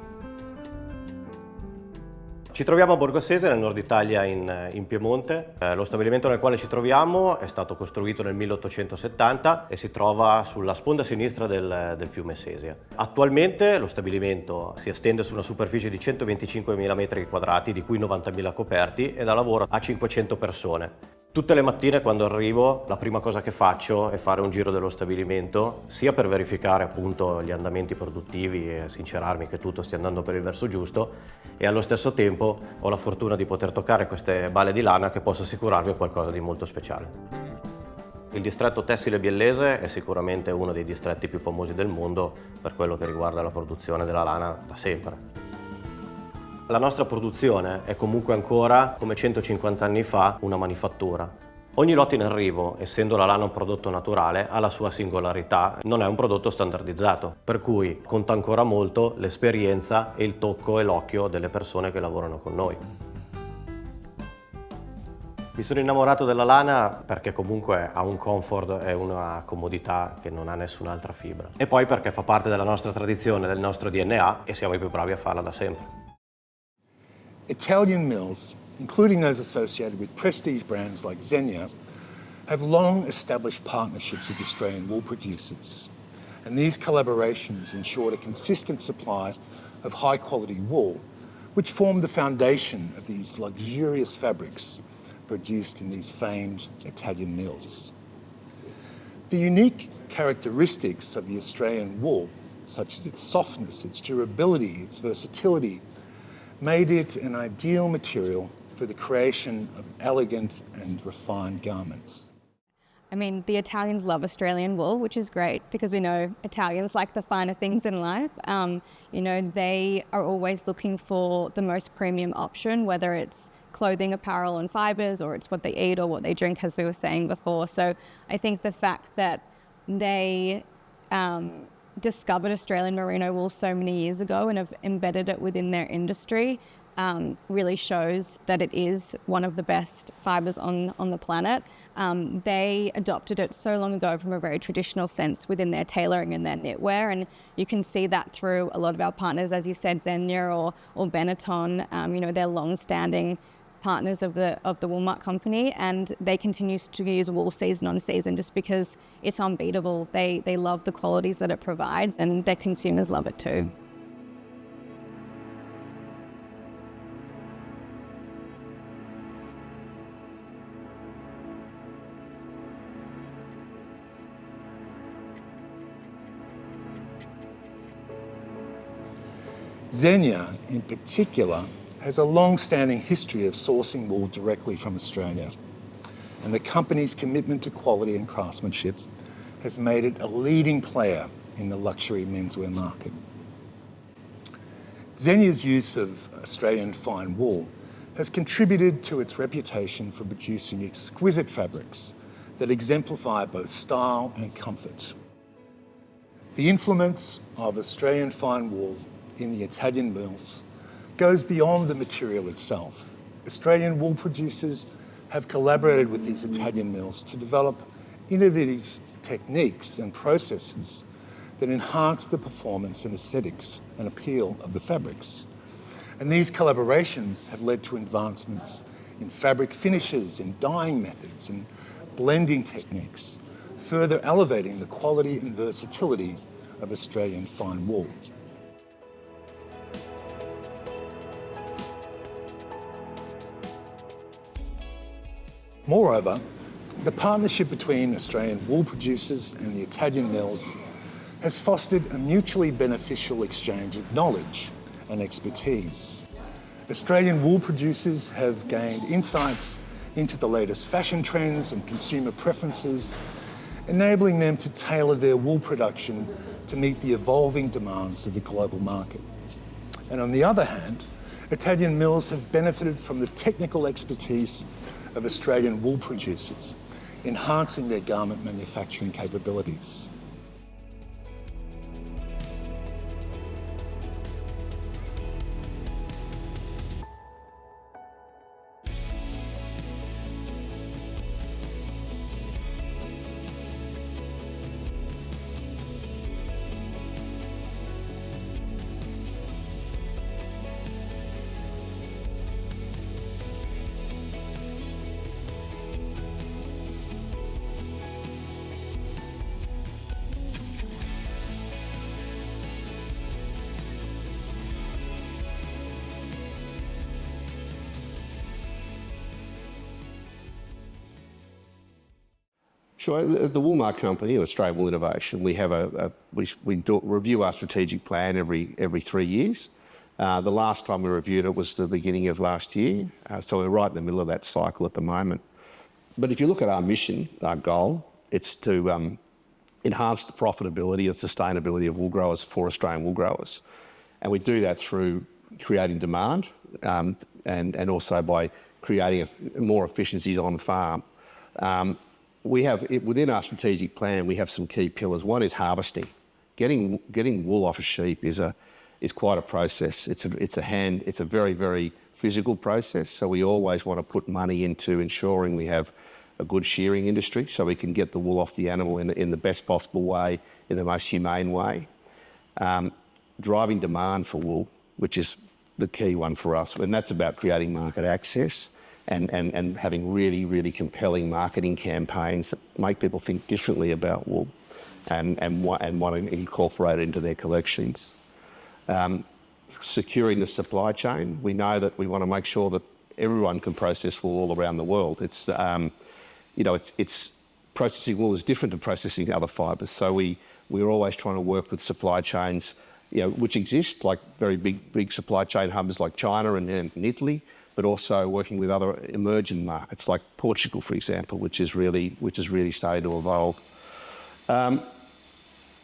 Ci troviamo a Borgossese, nel nord Italia, in Piemonte. Lo stabilimento nel quale ci troviamo è stato costruito nel 1870 e si trova sulla sponda sinistra del fiume Sesia. Attualmente lo stabilimento si estende su una superficie di 125.000 metri quadrati, di cui 90.000 coperti, e dà lavoro a 500 persone. Tutte le mattine quando arrivo la prima cosa che faccio è fare un giro dello stabilimento, sia per verificare appunto gli andamenti produttivi e sincerarmi che tutto stia andando per il verso giusto, e allo stesso tempo ho la fortuna di poter toccare queste bale di lana che posso assicurarvi è qualcosa di molto speciale. Il distretto tessile biellese è sicuramente uno dei distretti più famosi del mondo per quello che riguarda la produzione della lana da sempre. La nostra produzione è comunque ancora, come 150 anni fa, una manifattura. Ogni lotto in arrivo, essendo la lana un prodotto naturale, ha la sua singolarità, non è un prodotto standardizzato, per cui conta ancora molto l'esperienza e il tocco e l'occhio delle persone che lavorano con noi. Mi sono innamorato della lana perché comunque ha un comfort e una comodità che non ha nessun'altra fibra. E poi perché fa parte della nostra tradizione, del nostro DNA, e siamo i più bravi a farla da sempre. Italian mills, including those associated with prestige brands like Xenia, have long established partnerships with Australian wool producers. And these collaborations ensured a consistent supply of high-quality wool, which formed the foundation of these luxurious fabrics produced in these famed Italian mills. The unique characteristics of the Australian wool, such as its softness, its durability, its versatility, made it an ideal material for the creation of elegant and refined garments. I mean, the Italians love Australian wool, which is great because we know Italians like the finer things in life. You know, they are always looking for the most premium option, whether it's clothing, apparel and fibres, or it's what they eat or what they drink, as we were saying before. So I think the fact that they discovered Australian merino wool so many years ago and have embedded it within their industry really shows that it is one of the best fibres on the planet. They adopted it so long ago from a very traditional sense within their tailoring and their knitwear, and you can see that through a lot of our partners, as you said, Xenia or Benetton. You know, they're long-standing partners of the Woolmark company, and they continue to use wool season on season just because it's unbeatable. They love the qualities that it provides, and their consumers love it too. Xenia, in particular, has a long-standing history of sourcing wool directly from Australia, and the company's commitment to quality and craftsmanship has made it a leading player in the luxury menswear market. Xenia's use of Australian fine wool has contributed to its reputation for producing exquisite fabrics that exemplify both style and comfort. The influence of Australian fine wool in the Italian mills goes beyond the material itself. Australian wool producers have collaborated with these Italian mills to develop innovative techniques and processes that enhance the performance and aesthetics and appeal of the fabrics. And these collaborations have led to advancements in fabric finishes, in dyeing methods, and blending techniques, further elevating the quality and versatility of Australian fine wool. Moreover, the partnership between Australian wool producers and the Italian mills has fostered a mutually beneficial exchange of knowledge and expertise. Australian wool producers have gained insights into the latest fashion trends and consumer preferences, enabling them to tailor their wool production to meet the evolving demands of the global market. And on the other hand, Italian mills have benefited from the technical expertise of Australian wool producers, enhancing their garment manufacturing capabilities. Sure. The Woolmark Company, Australian Wool Innovation, we have review our strategic plan every 3 years. The last time we reviewed it was the beginning of last year, so we're right in the middle of that cycle at the moment. But if you look at our mission, our goal, it's to enhance the profitability and sustainability of wool growers for Australian wool growers. And we do that through creating demand and also by creating more efficiencies on farm. We have, within our strategic plan, we have some key pillars. One is harvesting. Getting wool off a sheep is quite a process. It's a very, very physical process. So we always want to put money into ensuring we have a good shearing industry so we can get the wool off the animal in the best possible way, in the most humane way. Driving demand for wool, which is the key one for us, and that's about creating market access. And having really, really compelling marketing campaigns that make people think differently about wool and want to incorporate it into their collections. Securing the supply chain. We know that we want to make sure that everyone can process wool all around the world. It's processing wool is different to processing other fibres. So we're always trying to work with supply chains, which exist, like very big supply chain hubs like China and Italy, but also working with other emerging markets like Portugal, for example, which is really starting to evolve. And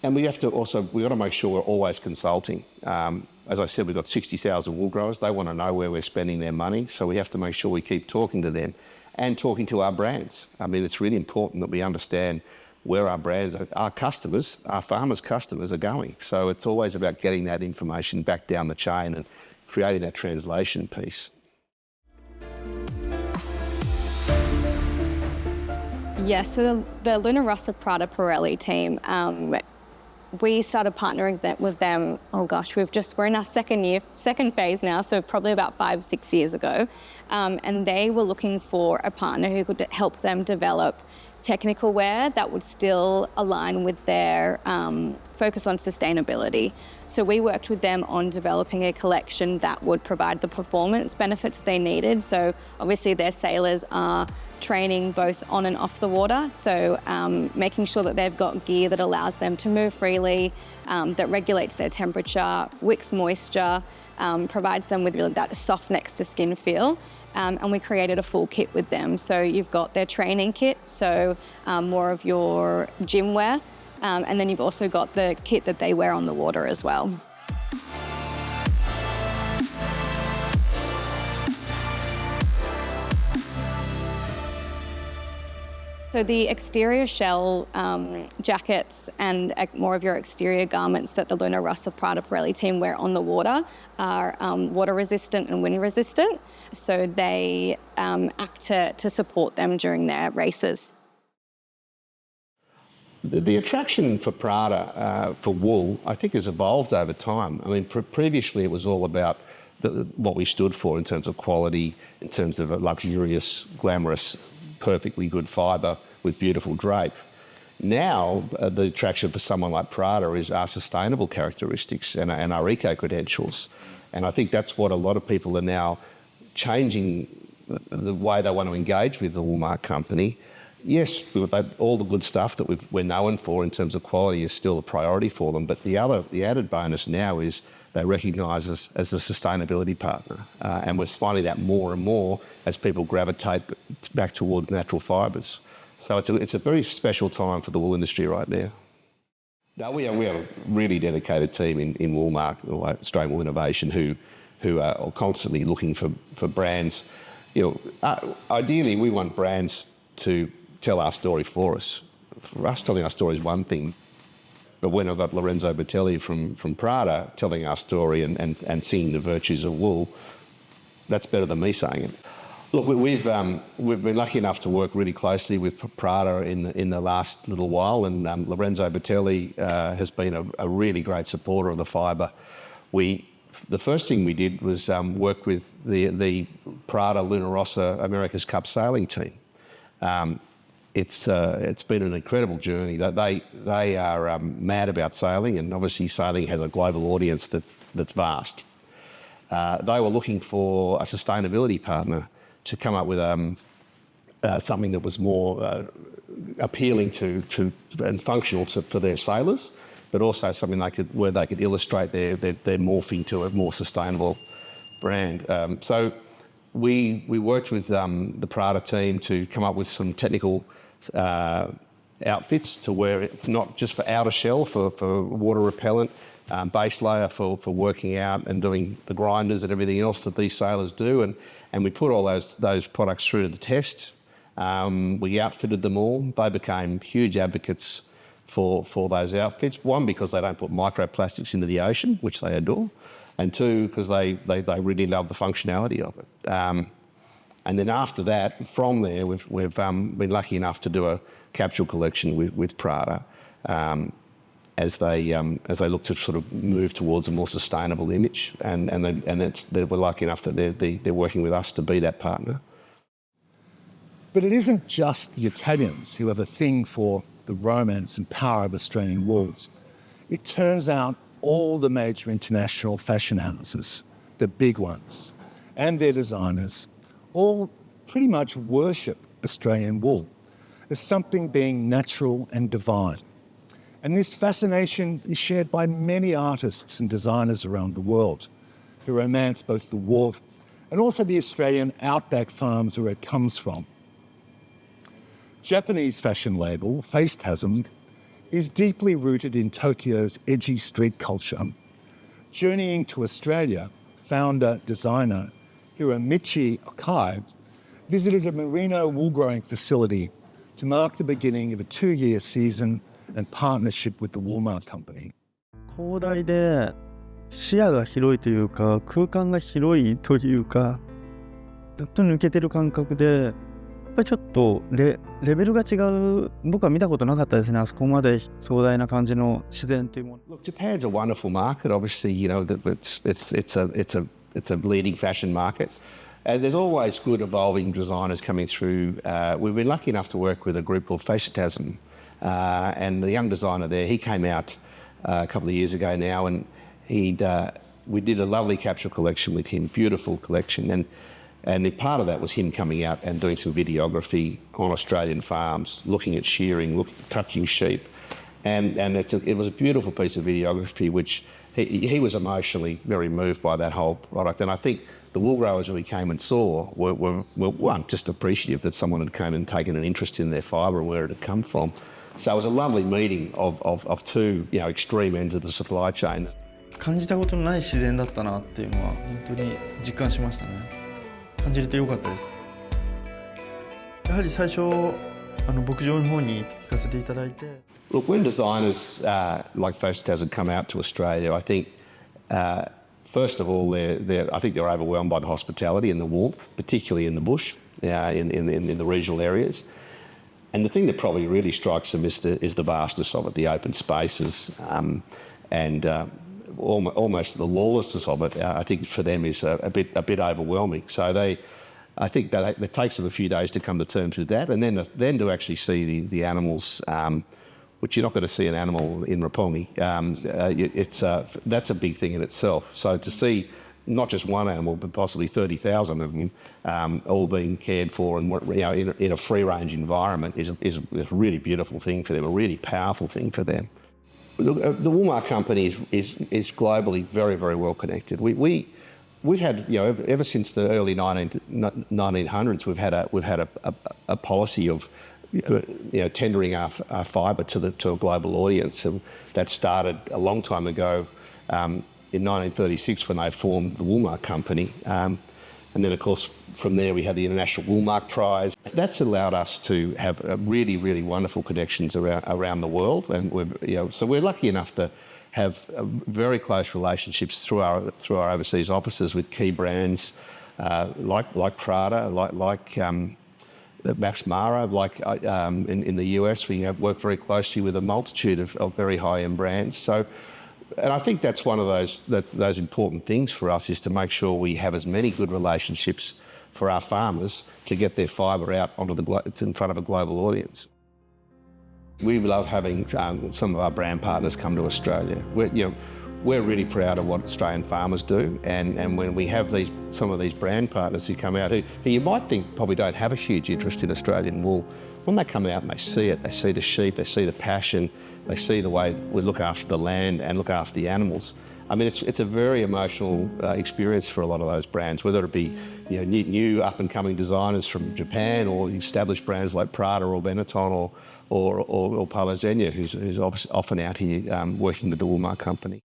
we got to make sure we're always consulting. As I said, we've got 60,000 wool growers. They want to know where we're spending their money, so we have to make sure we keep talking to them and talking to our brands. I mean, it's really important that we understand where our brands, our customers, our farmers' customers are going. So it's always about getting that information back down the chain and creating that translation piece. Yes, so the Luna Rossa Prada Pirelli team, we started partnering with them, we're in our second phase now, so probably about 5-6 years ago. And they were looking for a partner who could help them develop technical wear that would still align with their focus on sustainability. So we worked with them on developing a collection that would provide the performance benefits they needed. So obviously their sailors are training both on and off the water, so making sure that they've got gear that allows them to move freely, that regulates their temperature, wicks moisture, provides them with really that soft next to skin feel. And we created a full kit with them. So you've got their training kit, so more of your gym wear, and then you've also got the kit that they wear on the water as well. So the exterior shell jackets and more of your exterior garments that the Luna Rossa Prada Pirelli team wear on the water are water resistant and wind resistant. So they act to support them during their races. The attraction for Prada for wool, I think, has evolved over time. I mean, previously it was all about what we stood for in terms of quality, in terms of a luxurious, glamorous, perfectly good fibre with beautiful drape. Now, the attraction for someone like Prada is our sustainable characteristics and our eco-credentials. And I think that's what a lot of people are now changing the way they want to engage with the Woolmark company. Yes, all the good stuff that we're known for in terms of quality is still a priority for them, but the added bonus now is they recognise us as a sustainability partner, and we're finding that more and more as people gravitate back towards natural fibres. So it's a very special time for the wool industry right now. Now we have a really dedicated team in Woolmark, Australian Wool Innovation, who are constantly looking for brands. You know, ideally we want brands to tell our story for us. For us, telling our story is one thing, but when I've got Lorenzo Bertelli from Prada telling our story and singing the virtues of wool, that's better than me saying it. Look, we've been lucky enough to work really closely with Prada in the last little while, and Lorenzo Bertelli has been a really great supporter of the fibre. The first thing we did was work with the Prada Luna Rossa America's Cup sailing team. It's been an incredible journey. They are mad about sailing, and obviously sailing has a global audience that's vast. They were looking for a sustainability partner to come up with something that was more appealing to and functional for their sailors, but also something where they could illustrate their morphing to a more sustainable brand. So we worked with the Prada team to come up with some technical outfits to wear it, not just for outer shell, for water repellent, base layer for working out and doing the grinders and everything else that these sailors do, and we put all those products through to the test. We outfitted them all. They became huge advocates for those outfits. One, because they don't put microplastics into the ocean, which they adore, and two, because they really love the functionality of it. And then after that, from there, we've been lucky enough to do a capsule collection with Prada as they look to sort of move towards a more sustainable image, and we're lucky enough that they're working with us to be that partner. But it isn't just the Italians who have a thing for the romance and power of Australian wools. It turns out all the major international fashion houses, the big ones, and their designers, all pretty much worship Australian wool as something being natural and divine. And this fascination is shared by many artists and designers around the world who romance both the wool and also the Australian outback farms where it comes from. Japanese fashion label Facetasm is deeply rooted in Tokyo's edgy street culture. Journeying to Australia, founder-designer Hiromichi Okai visited a merino wool-growing facility to mark the beginning of a 2-year season and partnership with the Woolmark company. 広大で視野が広いというか、空間が広いというか、ちょっと抜けてる感覚で、やっぱりちょっとレベルが違う。僕は見たことなかったですね。あそこまで壮大な感じの自然というもの。Look, Japan's a wonderful market. Obviously, you know that it's a leading fashion market. And there's always good evolving designers coming through. We've been lucky enough to work with a group called Facetasm, and the young designer there, he came out a couple of years ago now, and we did a lovely capsule collection with him, beautiful collection, and part of that was him coming out and doing some videography on Australian farms, looking at shearing, touching sheep, and it was a beautiful piece of videography, which he was emotionally very moved by that whole product, and I think the wool growers who he came and saw were one, just appreciative that someone had come and taken an interest in their fibre and where it had come from. So it was a lovely meeting of two, you know, extreme ends of the supply chain. 感じたことのない自然だったなっていうのは本当に実感しましたね。感じれてよかったです。やはり最初牧場の方に行かせていただいて。 Look, when designers like Phostotasm come out to Australia, I think first of all, I think they're overwhelmed by the hospitality and the warmth, particularly in the bush, in the regional areas. And the thing that probably really strikes them is the vastness of it, the open spaces, and almost the lawlessness of it. I think for them is a bit overwhelming. So I think that it takes them a few days to come to terms with that, and then to actually see the animals, which you're not going to see an animal in Roppongi. That's a big thing in itself. So to see not just one animal, but possibly 30,000 of them, all being cared for and in a free-range environment is a really beautiful thing for them, a really powerful thing for them. The Woolmark company is globally very, very well connected. We've had, ever since the early 1900s, we've had a policy of tendering our fibre to a global audience, and that started a long time ago. In 1936 when they formed the Woolmark Company. And then, of course, from there we had the International Woolmark Prize. That's allowed us to have really, really wonderful connections around the world. And so we're lucky enough to have very close relationships through our overseas offices with key brands like Prada, like Max Mara, in the US. We have worked very closely with a multitude of very high-end brands. And I think that's one of those important things for us, is to make sure we have as many good relationships for our farmers to get their fibre out in front of a global audience. We love having some of our brand partners come to Australia. We're really proud of what Australian farmers do, and when we have some of these brand partners who come out who you might think probably don't have a huge interest in Australian wool, when they come out and they see it, they see the sheep, they see the passion, they see the way we look after the land and look after the animals. I mean, it's a very emotional experience for a lot of those brands, whether it be new up-and-coming designers from Japan or established brands like Prada or Benetton or Palo Zegna, who's often out here working with the Woolmark Company.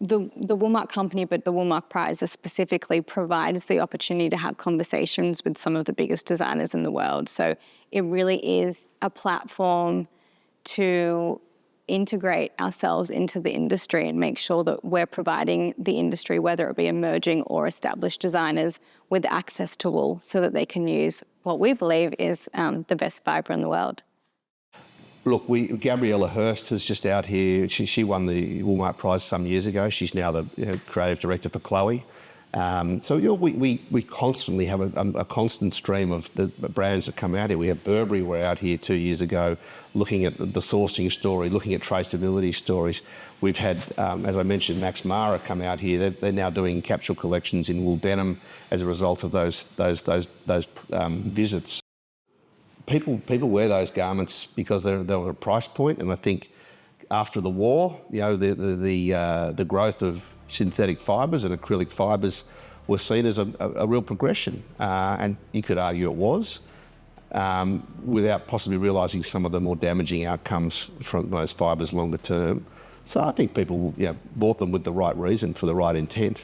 The Woolmark Company, but the Woolmark Prize specifically provides the opportunity to have conversations with some of the biggest designers in the world. So it really is a platform to integrate ourselves into the industry and make sure that we're providing the industry, whether it be emerging or established designers, with access to wool so that they can use what we believe is the best fibre in the world. Look, Gabriella Hurst is just out here. She won the Woolmark Prize some years ago. She's now the creative director for Chloe. So we constantly have a constant stream of the brands that come out here. We have Burberry were out here 2 years ago looking at the sourcing story, looking at traceability stories. We've had, as I mentioned, Max Mara come out here. They're now doing capsule collections in wool denim as a result of those visits. People wear those garments because they're at a price point, and I think after the war, the growth of synthetic fibres and acrylic fibres was seen as a real progression, and you could argue it was, without possibly realising some of the more damaging outcomes from those fibres longer term. So I think people bought them with the right reason, for the right intent.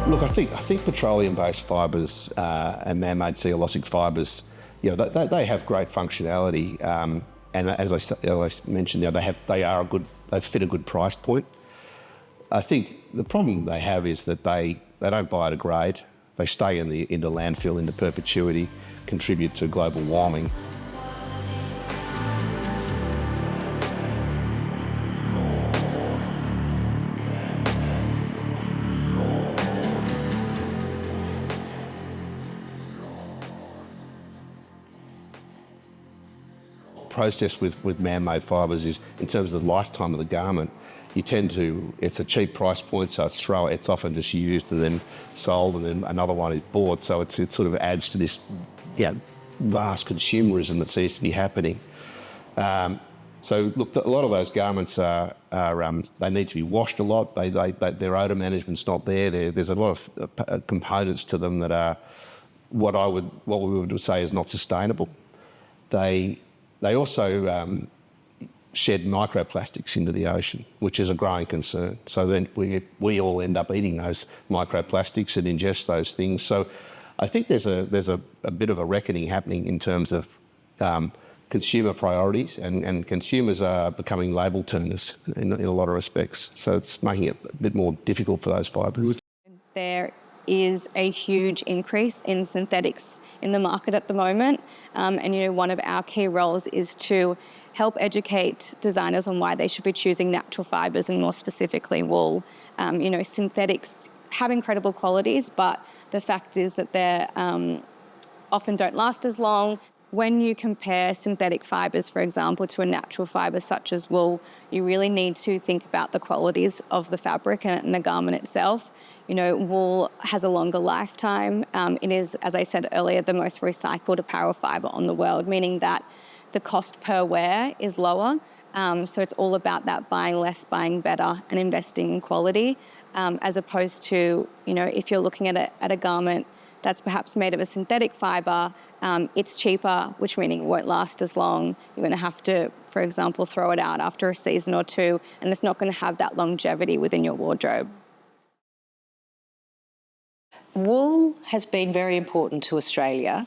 Look, I think petroleum-based fibres and man-made cellulosic fibres, they have great functionality, and as I mentioned, they fit a good price point. I think the problem they have is that they don't biodegrade. They stay in the landfill into perpetuity, contribute to global warming. Process with man-made fibres is, in terms of the lifetime of the garment, it's a cheap price point, so it's often just used and then sold, and then another one is bought. So it sort of adds to this vast consumerism that seems to be happening. So look, a lot of those garments they need to be washed a lot. Their odour management's not there. There's a lot of components to them that are what we would say is not sustainable. They also shed microplastics into the ocean, which is a growing concern. So then we all end up eating those microplastics and ingest those things. So I think there's a bit of a reckoning happening in terms of consumer priorities, and consumers are becoming label turners in a lot of respects. So it's making it a bit more difficult for those fibres. There is a huge increase in synthetics in the market at the moment, and one of our key roles is to help educate designers on why they should be choosing natural fibres and more specifically wool. Synthetics have incredible qualities, but the fact is that they often don't last as long. When you compare synthetic fibres, for example, to a natural fibre such as wool, you really need to think about the qualities of the fabric and the garment itself. Wool has a longer lifetime. It is, as I said earlier, the most recycled apparel fibre on the world, meaning that the cost per wear is lower. So it's all about that buying less, buying better, and investing in quality, as opposed to, if you're looking at a garment that's perhaps made of a synthetic fibre, it's cheaper, which meaning it won't last as long. You're going to have to, for example, throw it out after a season or two, and it's not going to have that longevity within your wardrobe. Wool has been very important to Australia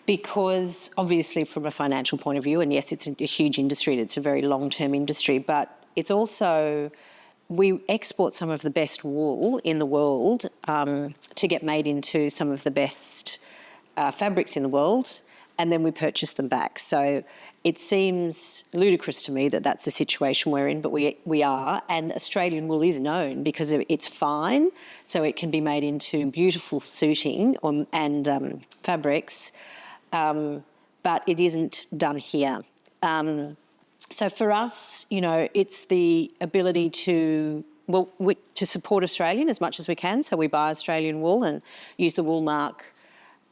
because obviously from a financial point of view, and yes, it's a huge industry and it's a very long-term industry, but it's also, we export some of the best wool in the world to get made into some of the best fabrics in the world, and then we purchase them back. So it seems ludicrous to me that that's the situation we're in, but we are, and Australian wool is known because it's fine, so it can be made into beautiful suiting and fabrics, but it isn't done here. So for us, it's the ability to support Australian as much as we can. So we buy Australian wool and use the Woolmark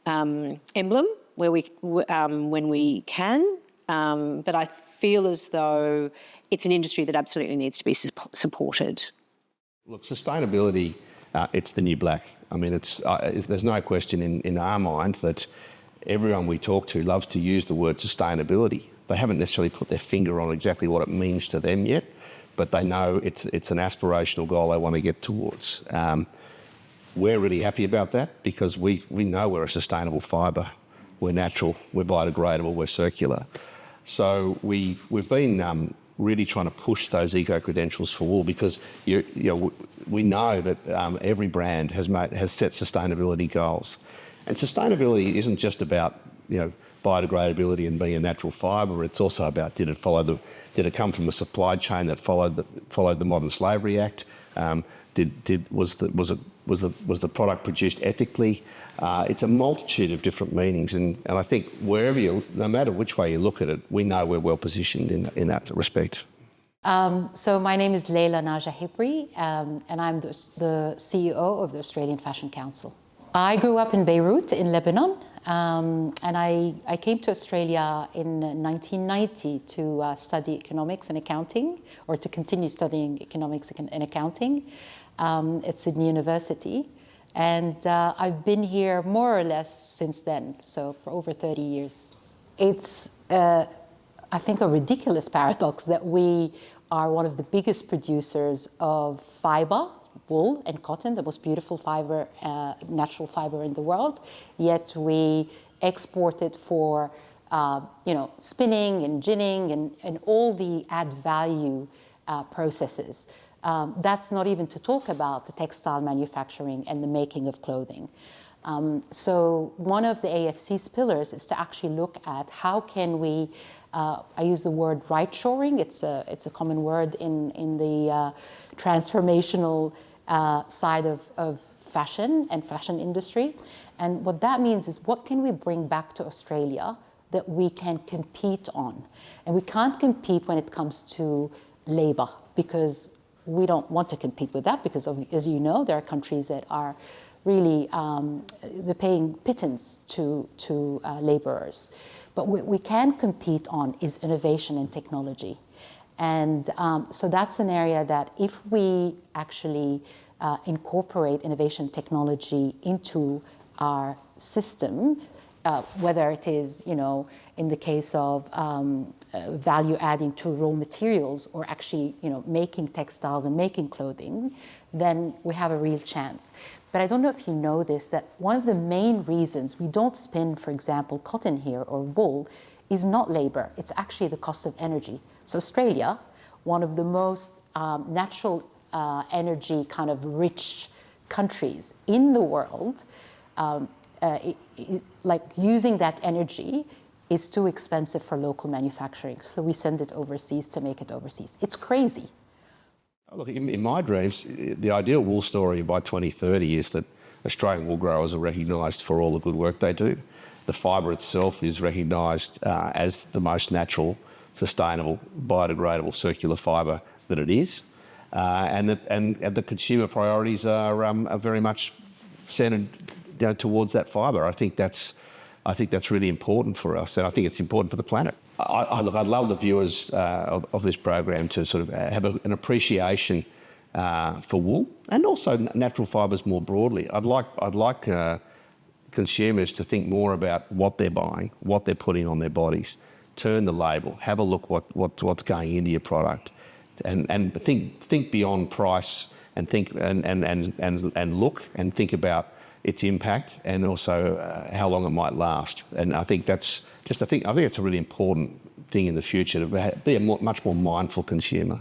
emblem when we can. But I feel as though it's an industry that absolutely needs to be supported. Look, sustainability, it's the new black. I mean, there's no question in our mind that everyone we talk to loves to use the word sustainability. They haven't necessarily put their finger on exactly what it means to them yet, but they know it's an aspirational goal they want to get towards. We're really happy about that because we know we're a sustainable fibre. We're natural, we're biodegradable, we're circular. So we've been really trying to push those eco-credentials for wool because we know that every brand has set sustainability goals. And sustainability isn't just about biodegradability and being a natural fibre. It's also about did it come from a supply chain that followed the Modern Slavery Act? Was the product produced ethically? It's a multitude of different meanings, and I think no matter which way you look at it, we know we're well positioned in that respect. So my name is Leila Naja Hibri, and I'm the CEO of the Australian Fashion Council. I grew up in Beirut in Lebanon, and I came to Australia in 1990 to study economics and accounting, or to continue studying economics and accounting at Sydney University. And I've been here more or less since then, so for over 30 years. It's, I think, a ridiculous paradox that we are one of the biggest producers of fibre, wool and cotton, the most beautiful fibre, natural fibre in the world, yet we export it for spinning and ginning and all the add value processes. That's not even to talk about the textile manufacturing and the making of clothing. So one of the AFC's pillars is to actually look at how can we, I use the word right-shoring, it's a common word in the transformational side of fashion and fashion industry. And what that means is what can we bring back to Australia that we can compete on? And we can't compete when it comes to labor because we don't want to compete with that because, as you know, there are countries that are really they're paying pittance to laborers. But what we can compete on is innovation and technology. And so that's an area that if we actually incorporate innovation technology into our system, whether it is, in the case of value adding to raw materials or actually, making textiles and making clothing, then we have a real chance. But I don't know if you know this, that one of the main reasons we don't spin, for example, cotton here or wool is not labour, it's actually the cost of energy. So Australia, one of the most natural energy kind of rich countries in the world, like using that energy is too expensive for local manufacturing. So we send it overseas to make it overseas. It's crazy. Look, in my dreams, the ideal wool story by 2030 is that Australian wool growers are recognised for all the good work they do. The fibre itself is recognised as the most natural, sustainable, biodegradable, circular fibre that it is. And the consumer priorities are very much centred towards that fibre. I think that's really important for us, and I think it's important for the planet. Look, I'd love the viewers of this program to sort of have an appreciation for wool and also natural fibres more broadly. I'd like consumers to think more about what they're buying, what they're putting on their bodies. Turn the label, have a look what's going into your product, and think beyond price and think and look and think about its impact and also how long it might last. And I think that's it's a really important thing in the future to be a much more mindful consumer.